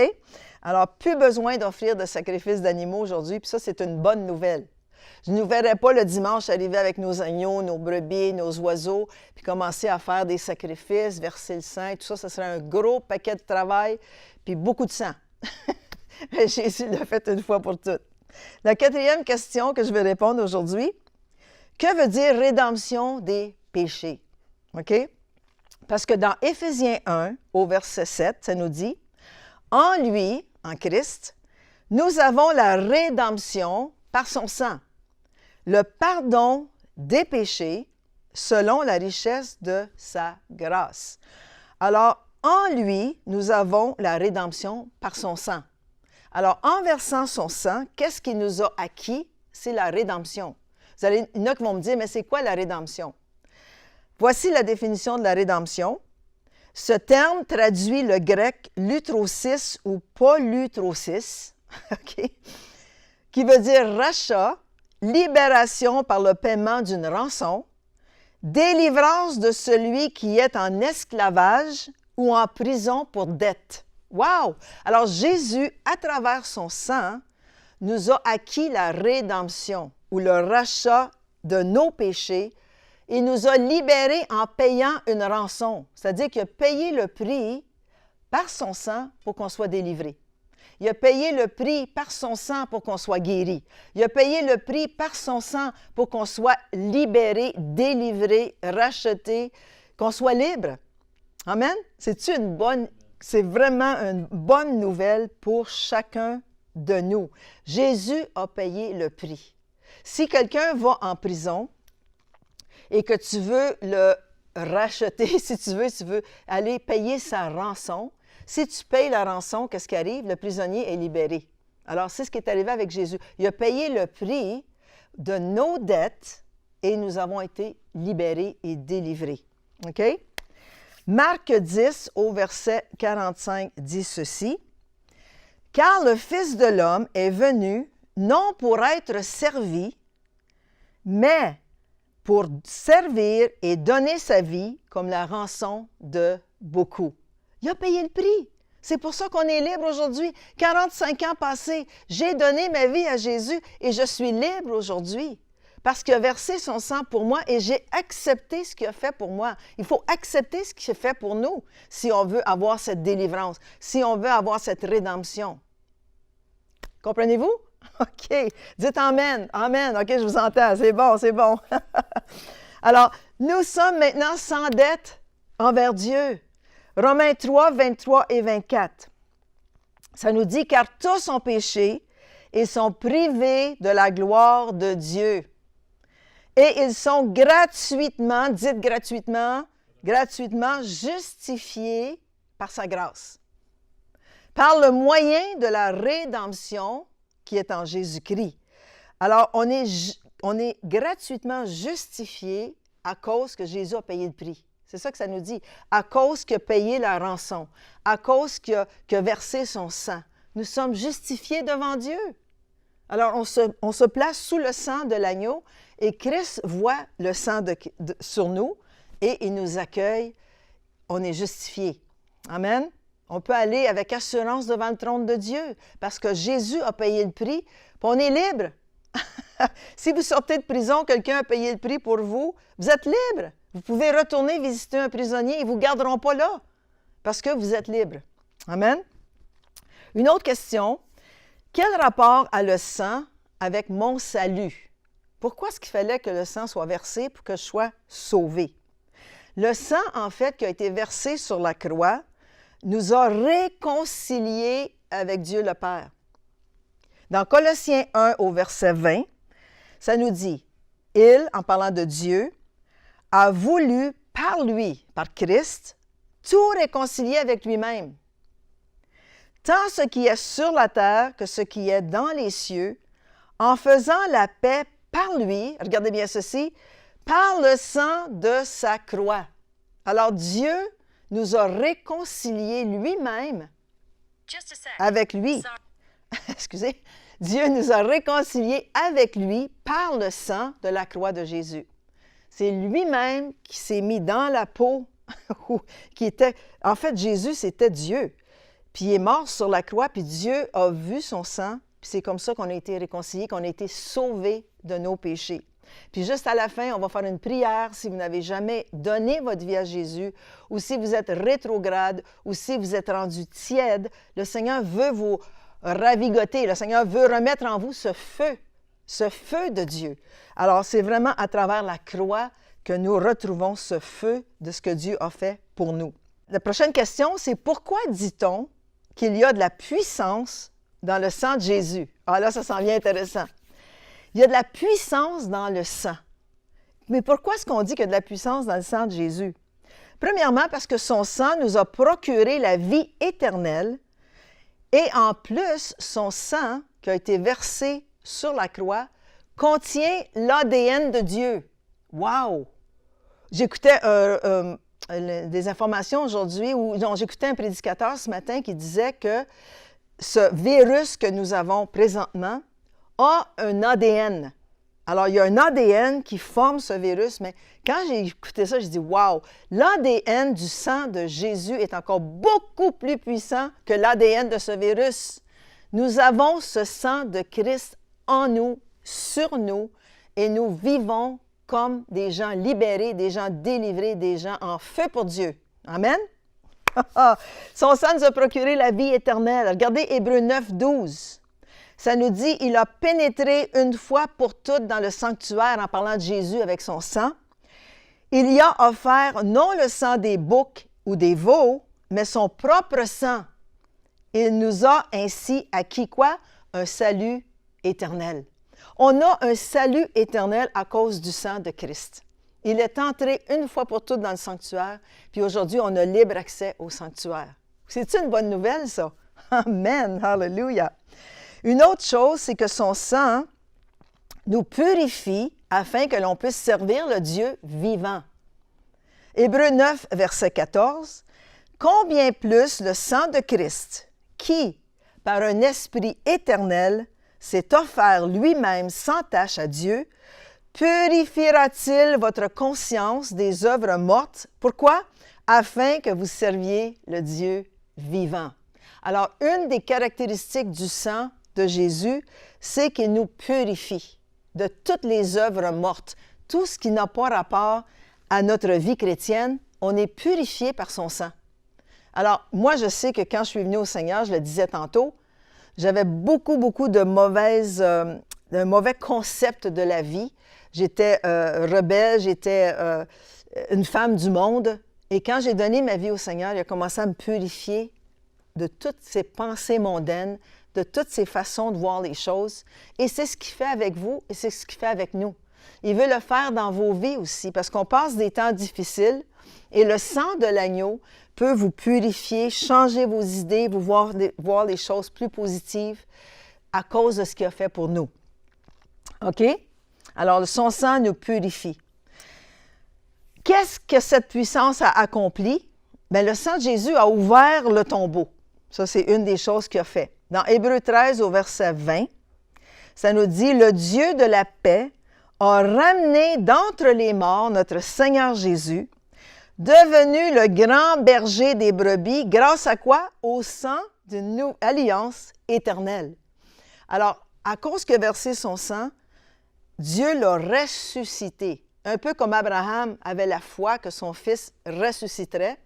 Alors, plus besoin d'offrir de sacrifices d'animaux aujourd'hui, puis ça, c'est une bonne nouvelle. Je ne nous verrai pas le dimanche arriver avec nos agneaux, nos brebis, nos oiseaux, puis commencer à faire des sacrifices, verser le sang, tout ça, ce serait un gros paquet de travail, puis beaucoup de sang. Mais Jésus l'a fait une fois pour toutes. La quatrième question que je vais répondre aujourd'hui, que veut dire rédemption des péchés? OK? Parce que dans Éphésiens 1, au verset 7, ça nous dit « En lui, en Christ, nous avons la rédemption par son sang, le pardon des péchés selon la richesse de sa grâce. » Alors, en lui, nous avons la rédemption par son sang. Alors, en versant son sang, qu'est-ce qu'il nous a acquis? C'est la rédemption. Il y en a qui vont me dire, mais c'est quoi la rédemption? Voici la définition de la rédemption. Ce terme traduit le grec lutrosis ou polutrosis, okay, qui veut dire rachat, libération par le paiement d'une rançon, délivrance de celui qui est en esclavage ou en prison pour dette. Wow! Alors Jésus, à travers son sang, nous a acquis la rédemption ou le rachat de nos péchés. Il nous a libérés en payant une rançon, c'est-à-dire qu'il a payé le prix par son sang pour qu'on soit délivré. Il a payé le prix par son sang pour qu'on soit guéri. Il a payé le prix par son sang pour qu'on soit libéré, délivré, racheté, qu'on soit libre. Amen? C'est vraiment une bonne nouvelle pour chacun de nous. Jésus a payé le prix. Si quelqu'un va en prison et que tu veux le racheter, si tu veux aller payer sa rançon, si tu payes la rançon, qu'est-ce qui arrive? Le prisonnier est libéré. Alors, c'est ce qui est arrivé avec Jésus. Il a payé le prix de nos dettes et nous avons été libérés et délivrés. OK? Marc 10, au verset 45, dit ceci. « Car le Fils de l'homme est venu non pour être servi, mais pour servir et donner sa vie comme la rançon de beaucoup. » Il a payé le prix. C'est pour ça qu'on est libre aujourd'hui. 45 ans passés, j'ai donné ma vie à Jésus et je suis libre aujourd'hui parce qu'il a versé son sang pour moi et j'ai accepté ce qu'il a fait pour moi. Il faut accepter ce qu'il a fait pour nous si on veut avoir cette délivrance, si on veut avoir cette rédemption. Comprenez-vous? OK. Dites Amen. Amen. OK, je vous entends. C'est bon, c'est bon. Alors, nous sommes maintenant sans dette envers Dieu. Romains 3, 23 et 24. Ça nous dit « Car tous ont péché et sont privés de la gloire de Dieu. Et ils sont gratuitement, dites gratuitement justifiés par sa grâce. Par le moyen de la rédemption qui est en Jésus-Christ. » Alors, on est gratuitement justifiés à cause que Jésus a payé le prix. C'est ça que ça nous dit. À cause qu'il a payé la rançon, à cause qu'il a versé son sang. Nous sommes justifiés devant Dieu. Alors, on se place sous le sang de l'agneau et Christ voit le sang sur nous et il nous accueille. On est justifiés. Amen. On peut aller avec assurance devant le trône de Dieu parce que Jésus a payé le prix, puis on est libre. Si vous sortez de prison, quelqu'un a payé le prix pour vous, vous êtes libre. Vous pouvez retourner visiter un prisonnier, ils ne vous garderont pas là parce que vous êtes libre. Amen. Une autre question. Quel rapport a le sang avec mon salut? Pourquoi est-ce qu'il fallait que le sang soit versé pour que je sois sauvé? Le sang, en fait, qui a été versé sur la croix, nous a réconciliés avec Dieu le Père. Dans Colossiens 1 au verset 20, ça nous dit, « Il, en parlant de Dieu, a voulu par lui, par Christ, tout réconcilier avec lui-même. Tant ce qui est sur la terre que ce qui est dans les cieux, en faisant la paix par lui, regardez bien ceci, par le sang de sa croix. » Alors Dieu nous a réconciliés lui-même avec lui. Excusez. Dieu nous a réconciliés avec lui par le sang de la croix de Jésus. C'est lui-même qui s'est mis dans la peau, en fait, Jésus, c'était Dieu. Puis il est mort sur la croix, puis Dieu a vu son sang, puis c'est comme ça qu'on a été réconciliés, qu'on a été sauvés de nos péchés. Puis juste à la fin, on va faire une prière si vous n'avez jamais donné votre vie à Jésus, ou si vous êtes rétrograde, ou si vous êtes rendu tiède. Le Seigneur veut vous ravigoter, le Seigneur veut remettre en vous ce feu de Dieu. Alors, c'est vraiment à travers la croix que nous retrouvons ce feu de ce que Dieu a fait pour nous. La prochaine question, c'est pourquoi dit-on qu'il y a de la puissance dans le sang de Jésus? Ah là, ça s'en vient intéressant. Il y a de la puissance dans le sang. Mais pourquoi est-ce qu'on dit qu'il y a de la puissance dans le sang de Jésus? Premièrement, parce que son sang nous a procuré la vie éternelle et en plus, son sang qui a été versé sur la croix contient l'ADN de Dieu. Wow! J'écoutais des informations aujourd'hui, j'écoutais un prédicateur ce matin qui disait que ce virus que nous avons présentement a un ADN. Alors, il y a un ADN qui forme ce virus, mais quand j'ai écouté ça, j'ai dit « Wow! L'ADN du sang de Jésus est encore beaucoup plus puissant que l'ADN de ce virus. Nous avons ce sang de Christ en nous, sur nous, et nous vivons comme des gens libérés, des gens délivrés, des gens en feu pour Dieu. Amen? Son sang nous a procuré la vie éternelle. Regardez Hébreux 9, 12. Ça nous dit, il a pénétré une fois pour toutes dans le sanctuaire en parlant de Jésus avec son sang. Il y a offert non le sang des boucs ou des veaux, mais son propre sang. Il nous a ainsi acquis quoi? Un salut éternel. On a un salut éternel à cause du sang de Christ. Il est entré une fois pour toutes dans le sanctuaire, puis aujourd'hui, on a libre accès au sanctuaire. C'est-tu une bonne nouvelle, ça? Amen! Hallelujah! Une autre chose, c'est que son sang nous purifie afin que l'on puisse servir le Dieu vivant. Hébreux 9, verset 14. « Combien plus le sang de Christ, qui, par un esprit éternel, s'est offert lui-même sans tache à Dieu, purifiera-t-il votre conscience des œuvres mortes? Pourquoi? Afin que vous serviez le Dieu vivant. » Alors, une des caractéristiques du sang de Jésus, c'est qu'il nous purifie de toutes les œuvres mortes. Tout ce qui n'a pas rapport à notre vie chrétienne, on est purifié par son sang. Alors, moi, je sais que quand je suis venue au Seigneur, je le disais tantôt, j'avais beaucoup de mauvais concepts de la vie. J'étais rebelle, j'étais une femme du monde. Et quand j'ai donné ma vie au Seigneur, il a commencé à me purifier de toutes ces pensées mondaines, de toutes ces façons de voir les choses. Et c'est ce qu'il fait avec vous et c'est ce qu'il fait avec nous. Il veut le faire dans vos vies aussi, parce qu'on passe des temps difficiles et le sang de l'agneau peut vous purifier, changer vos idées, vous voir les choses plus positives à cause de ce qu'il a fait pour nous. OK? Alors, son sang nous purifie. Qu'est-ce que cette puissance a accompli? Bien, le sang de Jésus a ouvert le tombeau. Ça, c'est une des choses qu'il a fait. Dans Hébreux 13, au verset 20, ça nous dit « Le Dieu de la paix a ramené d'entre les morts notre Seigneur Jésus, devenu le grand berger des brebis, grâce à quoi? Au sang d'une alliance éternelle. » Alors, à cause qu'il a versé son sang, Dieu l'a ressuscité. Un peu comme Abraham avait la foi que son fils ressusciterait,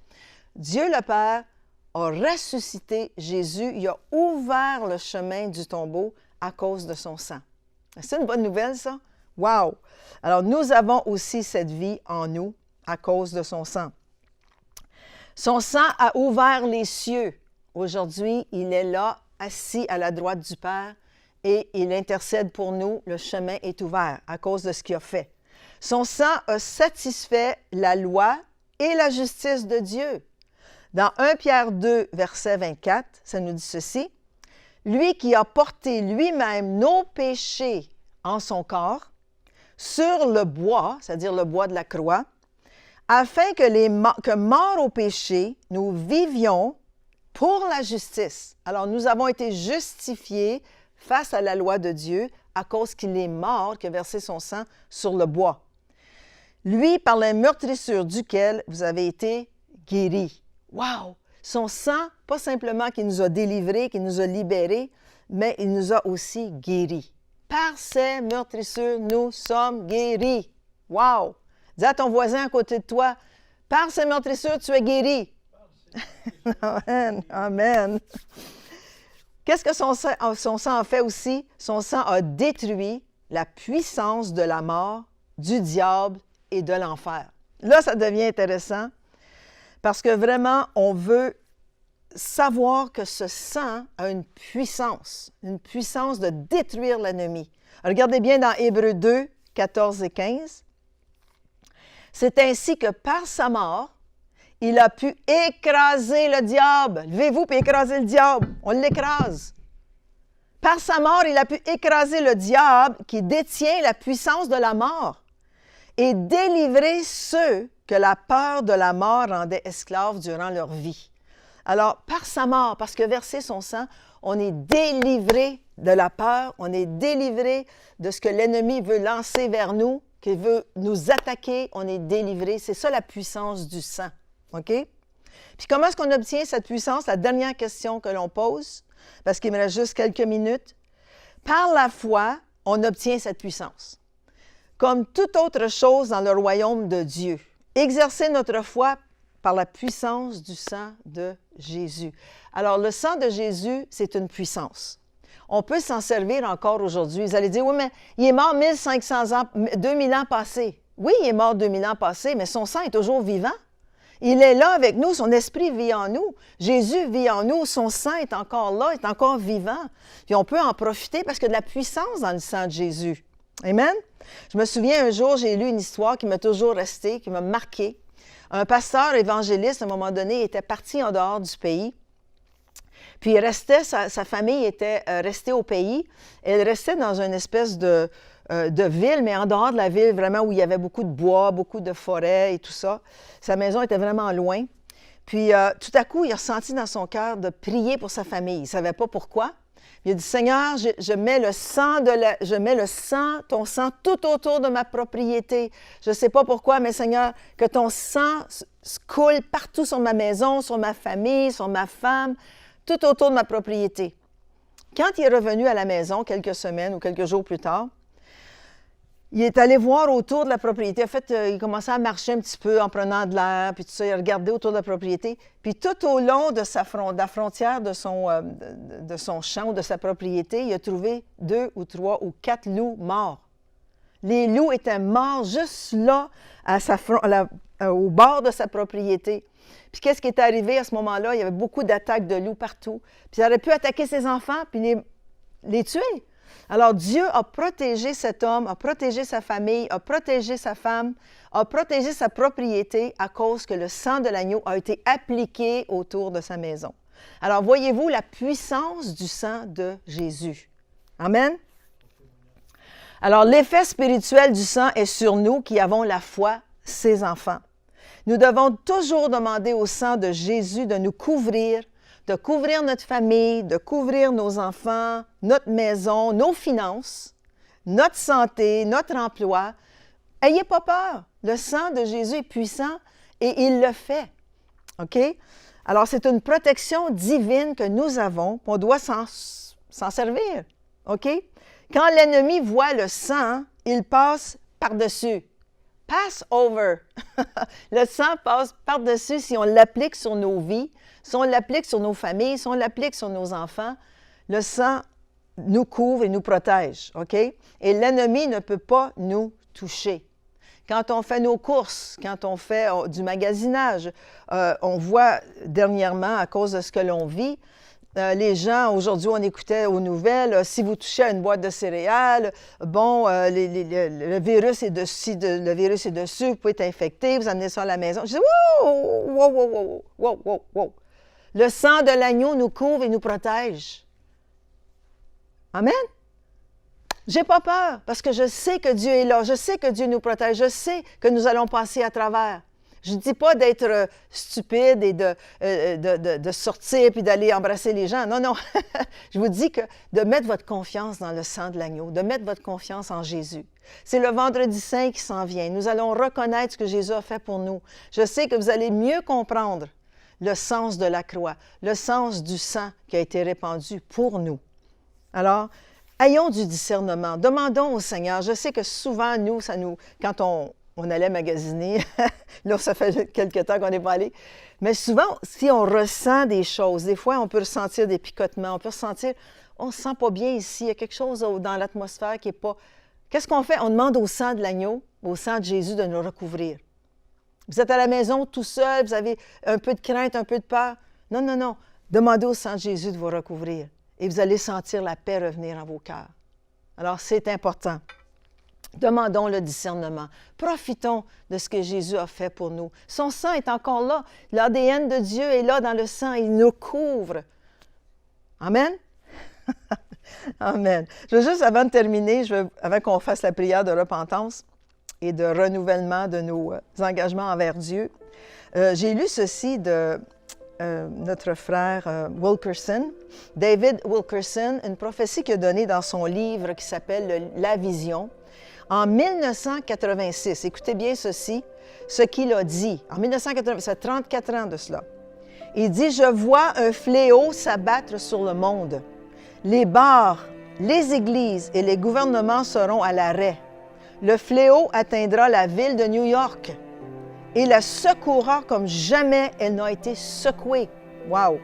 Dieu le Père a ressuscité Jésus, il a ouvert le chemin du tombeau à cause de son sang. C'est une bonne nouvelle, ça? Wow! Alors, nous avons aussi cette vie en nous à cause de son sang. Son sang a ouvert les cieux. Aujourd'hui, il est là, assis à la droite du Père, et il intercède pour nous. Le chemin est ouvert à cause de ce qu'il a fait. Son sang a satisfait la loi et la justice de Dieu. Dans 1 Pierre 2, verset 24, ça nous dit ceci. « Lui qui a porté lui-même nos péchés en son corps, sur le bois, c'est-à-dire le bois de la croix, afin que morts au péché, nous vivions pour la justice. » Alors, nous avons été justifiés face à la loi de Dieu à cause qu'il est mort, qu'il a versé son sang sur le bois. Lui, par la meurtrissure duquel vous avez été guéris. Wow! Son sang, pas simplement qu'il nous a délivrés, qu'il nous a libérés, mais il nous a aussi guéris. Par ses meurtrissures, nous sommes guéris. Wow! Dis à ton voisin à côté de toi, par ses meurtrissures, tu es guéri. Amen. Amen. Qu'est-ce que son sang a fait aussi? Son sang a détruit la puissance de la mort, du diable et de l'enfer. Là, ça devient intéressant parce que vraiment, on veut savoir que ce sang a une puissance de détruire l'ennemi. Regardez bien dans Hébreux 2, 14 et 15. C'est ainsi que par sa mort, il a pu écraser le diable. Levez-vous et écraser le diable. On l'écrase. Par sa mort, il a pu écraser le diable qui détient la puissance de la mort et délivrer ceux que la peur de la mort rendait esclaves durant leur vie. Alors, par sa mort, parce que versé son sang, on est délivré de la peur, on est délivré de ce que l'ennemi veut lancer vers nous, qu'il veut nous attaquer, on est délivré. C'est ça la puissance du sang. OK? Puis comment est-ce qu'on obtient cette puissance? La dernière question que l'on pose, parce qu'il me reste juste quelques minutes. Par la foi, on obtient cette puissance. Comme toute autre chose dans le royaume de Dieu, exercer notre foi par la puissance du sang de Jésus. Alors, le sang de Jésus, c'est une puissance. On peut s'en servir encore aujourd'hui. Vous allez dire, oui, mais il est mort 1500 ans, 2000 ans passés. Oui, il est mort 2000 ans passés, mais son sang est toujours vivant. Il est là avec nous, son esprit vit en nous. Jésus vit en nous, son sang est encore là, est encore vivant. Puis on peut en profiter parce qu'il y a de la puissance dans le sang de Jésus. Amen? Je me souviens un jour, j'ai lu une histoire qui m'a toujours restée, qui m'a marquée. Un pasteur évangéliste, à un moment donné, était parti en dehors du pays. Puis il restait, sa famille était restée au pays. Elle restait dans une espèce de ville, mais en dehors de la ville, vraiment où il y avait beaucoup de bois, beaucoup de forêts et tout ça. Sa maison était vraiment loin. Puis tout à coup, il a ressenti dans son cœur de prier pour sa famille. Il ne savait pas pourquoi. Il a dit, Seigneur, je mets le sang, ton sang tout autour de ma propriété. Je ne sais pas pourquoi, mais Seigneur, que ton sang coule partout sur ma maison, sur ma famille, sur ma femme, tout autour de ma propriété. Quand il est revenu à la maison, quelques semaines ou quelques jours plus tard, il est allé voir autour de la propriété. En fait, il commençait à marcher un petit peu en prenant de l'air, puis tout ça. Il a regardé autour de la propriété. Puis tout au long de la frontière de son champ ou de sa propriété, il a trouvé 2 ou 3 ou 4 loups morts. Les loups étaient morts juste là, au bord de sa propriété. Puis qu'est-ce qui est arrivé à ce moment-là? Il y avait beaucoup d'attaques de loups partout. Puis il aurait pu attaquer ses enfants puis les tuer. Alors Dieu a protégé cet homme, a protégé sa famille, a protégé sa femme, a protégé sa propriété à cause que le sang de l'agneau a été appliqué autour de sa maison. Alors voyez-vous la puissance du sang de Jésus. Amen? Alors l'effet spirituel du sang est sur nous qui avons la foi, ses enfants. Nous devons toujours demander au sang de Jésus de nous couvrir, de couvrir notre famille, de couvrir nos enfants, notre maison, nos finances, notre santé, notre emploi. Ayez pas peur. Le sang de Jésus est puissant et il le fait. OK? Alors, c'est une protection divine que nous avons, on doit s'en servir. OK? Quand l'ennemi voit le sang, il passe par-dessus. Pass over. Le sang passe par-dessus si on l'applique sur nos vies, si on l'applique sur nos familles, si on l'applique sur nos enfants. Le sang nous couvre et nous protège. OK? Et l'ennemi ne peut pas nous toucher. Quand on fait nos courses, quand on fait du magasinage, on voit dernièrement, à cause de ce que l'on vit, les gens, aujourd'hui, on écoutait aux nouvelles, si vous touchez à une boîte de céréales, bon, le virus est dessus, le virus est dessus, vous pouvez être infecté, vous amenez ça à la maison. Je dis, wow, wow, wow, wow, wow, wow, wow. Le sang de l'agneau nous couvre et nous protège. Amen? J'ai pas peur parce que je sais que Dieu est là, je sais que Dieu nous protège, je sais que nous allons passer à travers. Je ne dis pas d'être stupide et de sortir puis d'aller embrasser les gens. Non, non. Je vous dis que de mettre votre confiance dans le sang de l'agneau, de mettre votre confiance en Jésus. C'est le vendredi saint qui s'en vient. Nous allons reconnaître ce que Jésus a fait pour nous. Je sais que vous allez mieux comprendre le sens de la croix, le sens du sang qui a été répandu pour nous. Alors, ayons du discernement. Demandons au Seigneur. Je sais que souvent, nous, quand on allait magasiner, là, ça fait quelque temps qu'on n'est pas allé, mais souvent, si on ressent des choses, des fois, on peut ressentir des picotements, on peut ressentir, on ne se sent pas bien ici, il y a quelque chose dans l'atmosphère qui n'est pas... Qu'est-ce qu'on fait? On demande au sang de l'agneau, au sang de Jésus de nous recouvrir. Vous êtes à la maison tout seul, vous avez un peu de crainte, un peu de peur. Non, non, non. Demandez au sang de Jésus de vous recouvrir. Et vous allez sentir la paix revenir en vos cœurs. Alors, c'est important. Demandons le discernement. Profitons de ce que Jésus a fait pour nous. Son sang est encore là. L'ADN de Dieu est là dans le sang. Il nous couvre. Amen? Amen. Je veux juste, avant de terminer, avant qu'on fasse la prière de repentance et de renouvellement de nos engagements envers Dieu, j'ai lu ceci de... notre frère Wilkerson, David Wilkerson, une prophétie qu'il a donnée dans son livre qui s'appelle « La Vision ». En 1986, écoutez bien ceci, ce qu'il a dit. En 1986, ça fait 34 ans de cela. Il dit « Je vois un fléau s'abattre sur le monde. Les bars, les églises et les gouvernements seront à l'arrêt. Le fléau atteindra la ville de New York. Et la secouera comme jamais elle n'a été secouée. Wow!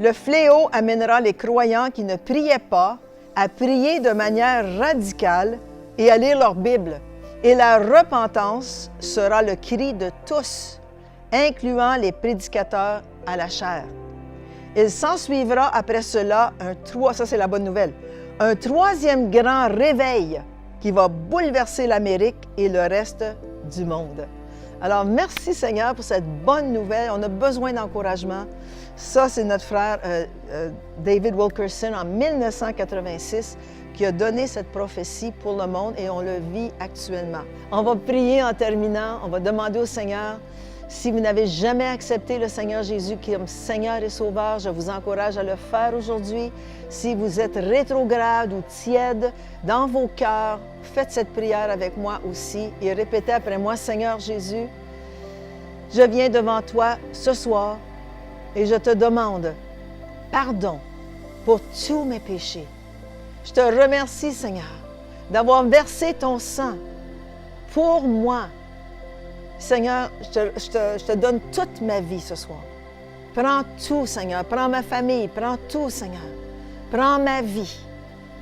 Le fléau amènera les croyants qui ne priaient pas à prier de manière radicale et à lire leur Bible. Et la repentance sera le cri de tous, incluant les prédicateurs à la chair. Il s'ensuivra après cela ça c'est la bonne nouvelle, un troisième grand réveil qui va bouleverser l'Amérique et le reste du monde. Alors, merci Seigneur pour cette bonne nouvelle. On a besoin d'encouragement. Ça, c'est notre frère David Wilkerson en 1986 qui a donné cette prophétie pour le monde et on le vit actuellement. On va prier en terminant. On va demander au Seigneur, si vous n'avez jamais accepté le Seigneur Jésus comme Seigneur et Sauveur, je vous encourage à le faire aujourd'hui. Si vous êtes rétrograde ou tiède dans vos cœurs, faites cette prière avec moi aussi et répétez après moi, Seigneur Jésus, je viens devant toi ce soir et je te demande pardon pour tous mes péchés. Je te remercie, Seigneur, d'avoir versé ton sang pour moi. Seigneur, je te donne toute ma vie ce soir. Prends tout, Seigneur. Prends ma famille. Prends tout, Seigneur. Prends ma vie.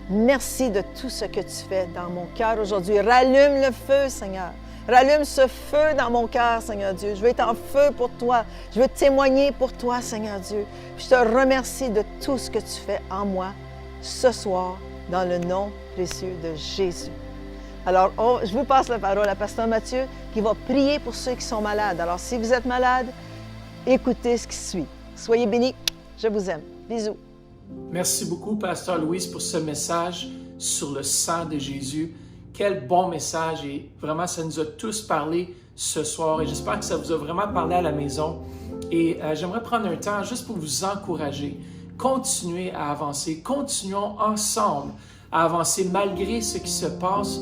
Merci de tout ce que tu fais dans mon cœur aujourd'hui. Rallume le feu, Seigneur. Rallume ce feu dans mon cœur, Seigneur Dieu. Je veux être en feu pour toi. Je veux témoigner pour toi, Seigneur Dieu. Je te remercie de tout ce que tu fais en moi ce soir, dans le nom précieux de Jésus. Alors, je vous passe la parole à Pasteur Mathieu qui va prier pour ceux qui sont malades. Alors, si vous êtes malade, écoutez ce qui suit. Soyez bénis. Je vous aime. Bisous. Merci beaucoup, Pasteur Louise, pour ce message sur le sang de Jésus. Quel bon message et vraiment, ça nous a tous parlé ce soir et j'espère que ça vous a vraiment parlé à la maison. Et j'aimerais prendre un temps juste pour vous encourager. Continuez à avancer. Continuons ensemble à avancer malgré ce qui se passe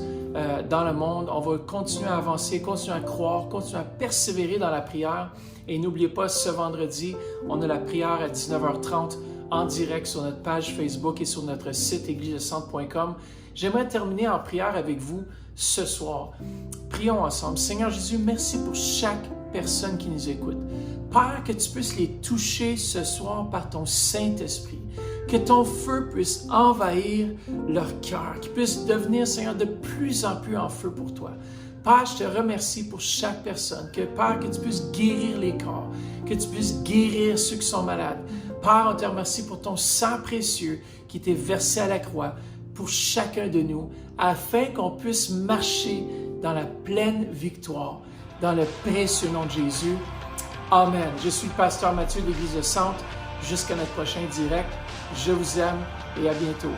dans le monde. On va continuer à avancer, continuer à croire, continuer à persévérer dans la prière. Et n'oubliez pas, ce vendredi, on a la prière à 19h30 en direct sur notre page Facebook et sur notre site églisecentre.com. J'aimerais terminer en prière avec vous ce soir. Prions ensemble. Seigneur Jésus, merci pour chaque personne qui nous écoute. Père, que tu puisses les toucher ce soir par ton Saint-Esprit. Que ton feu puisse envahir leur cœur, qu'ils puissent devenir, Seigneur, de plus en plus en feu pour toi. Père, je te remercie pour chaque personne. Que, Père, que tu puisses guérir les corps, que tu puisses guérir ceux qui sont malades. Père, on te remercie pour ton sang précieux qui était versé à la croix pour chacun de nous, afin qu'on puisse marcher dans la pleine victoire, dans le précieux nom de Jésus. Amen. Je suis le pasteur Mathieu de l'Église de Centre. Jusqu'à notre prochain direct. Je vous aime et à bientôt.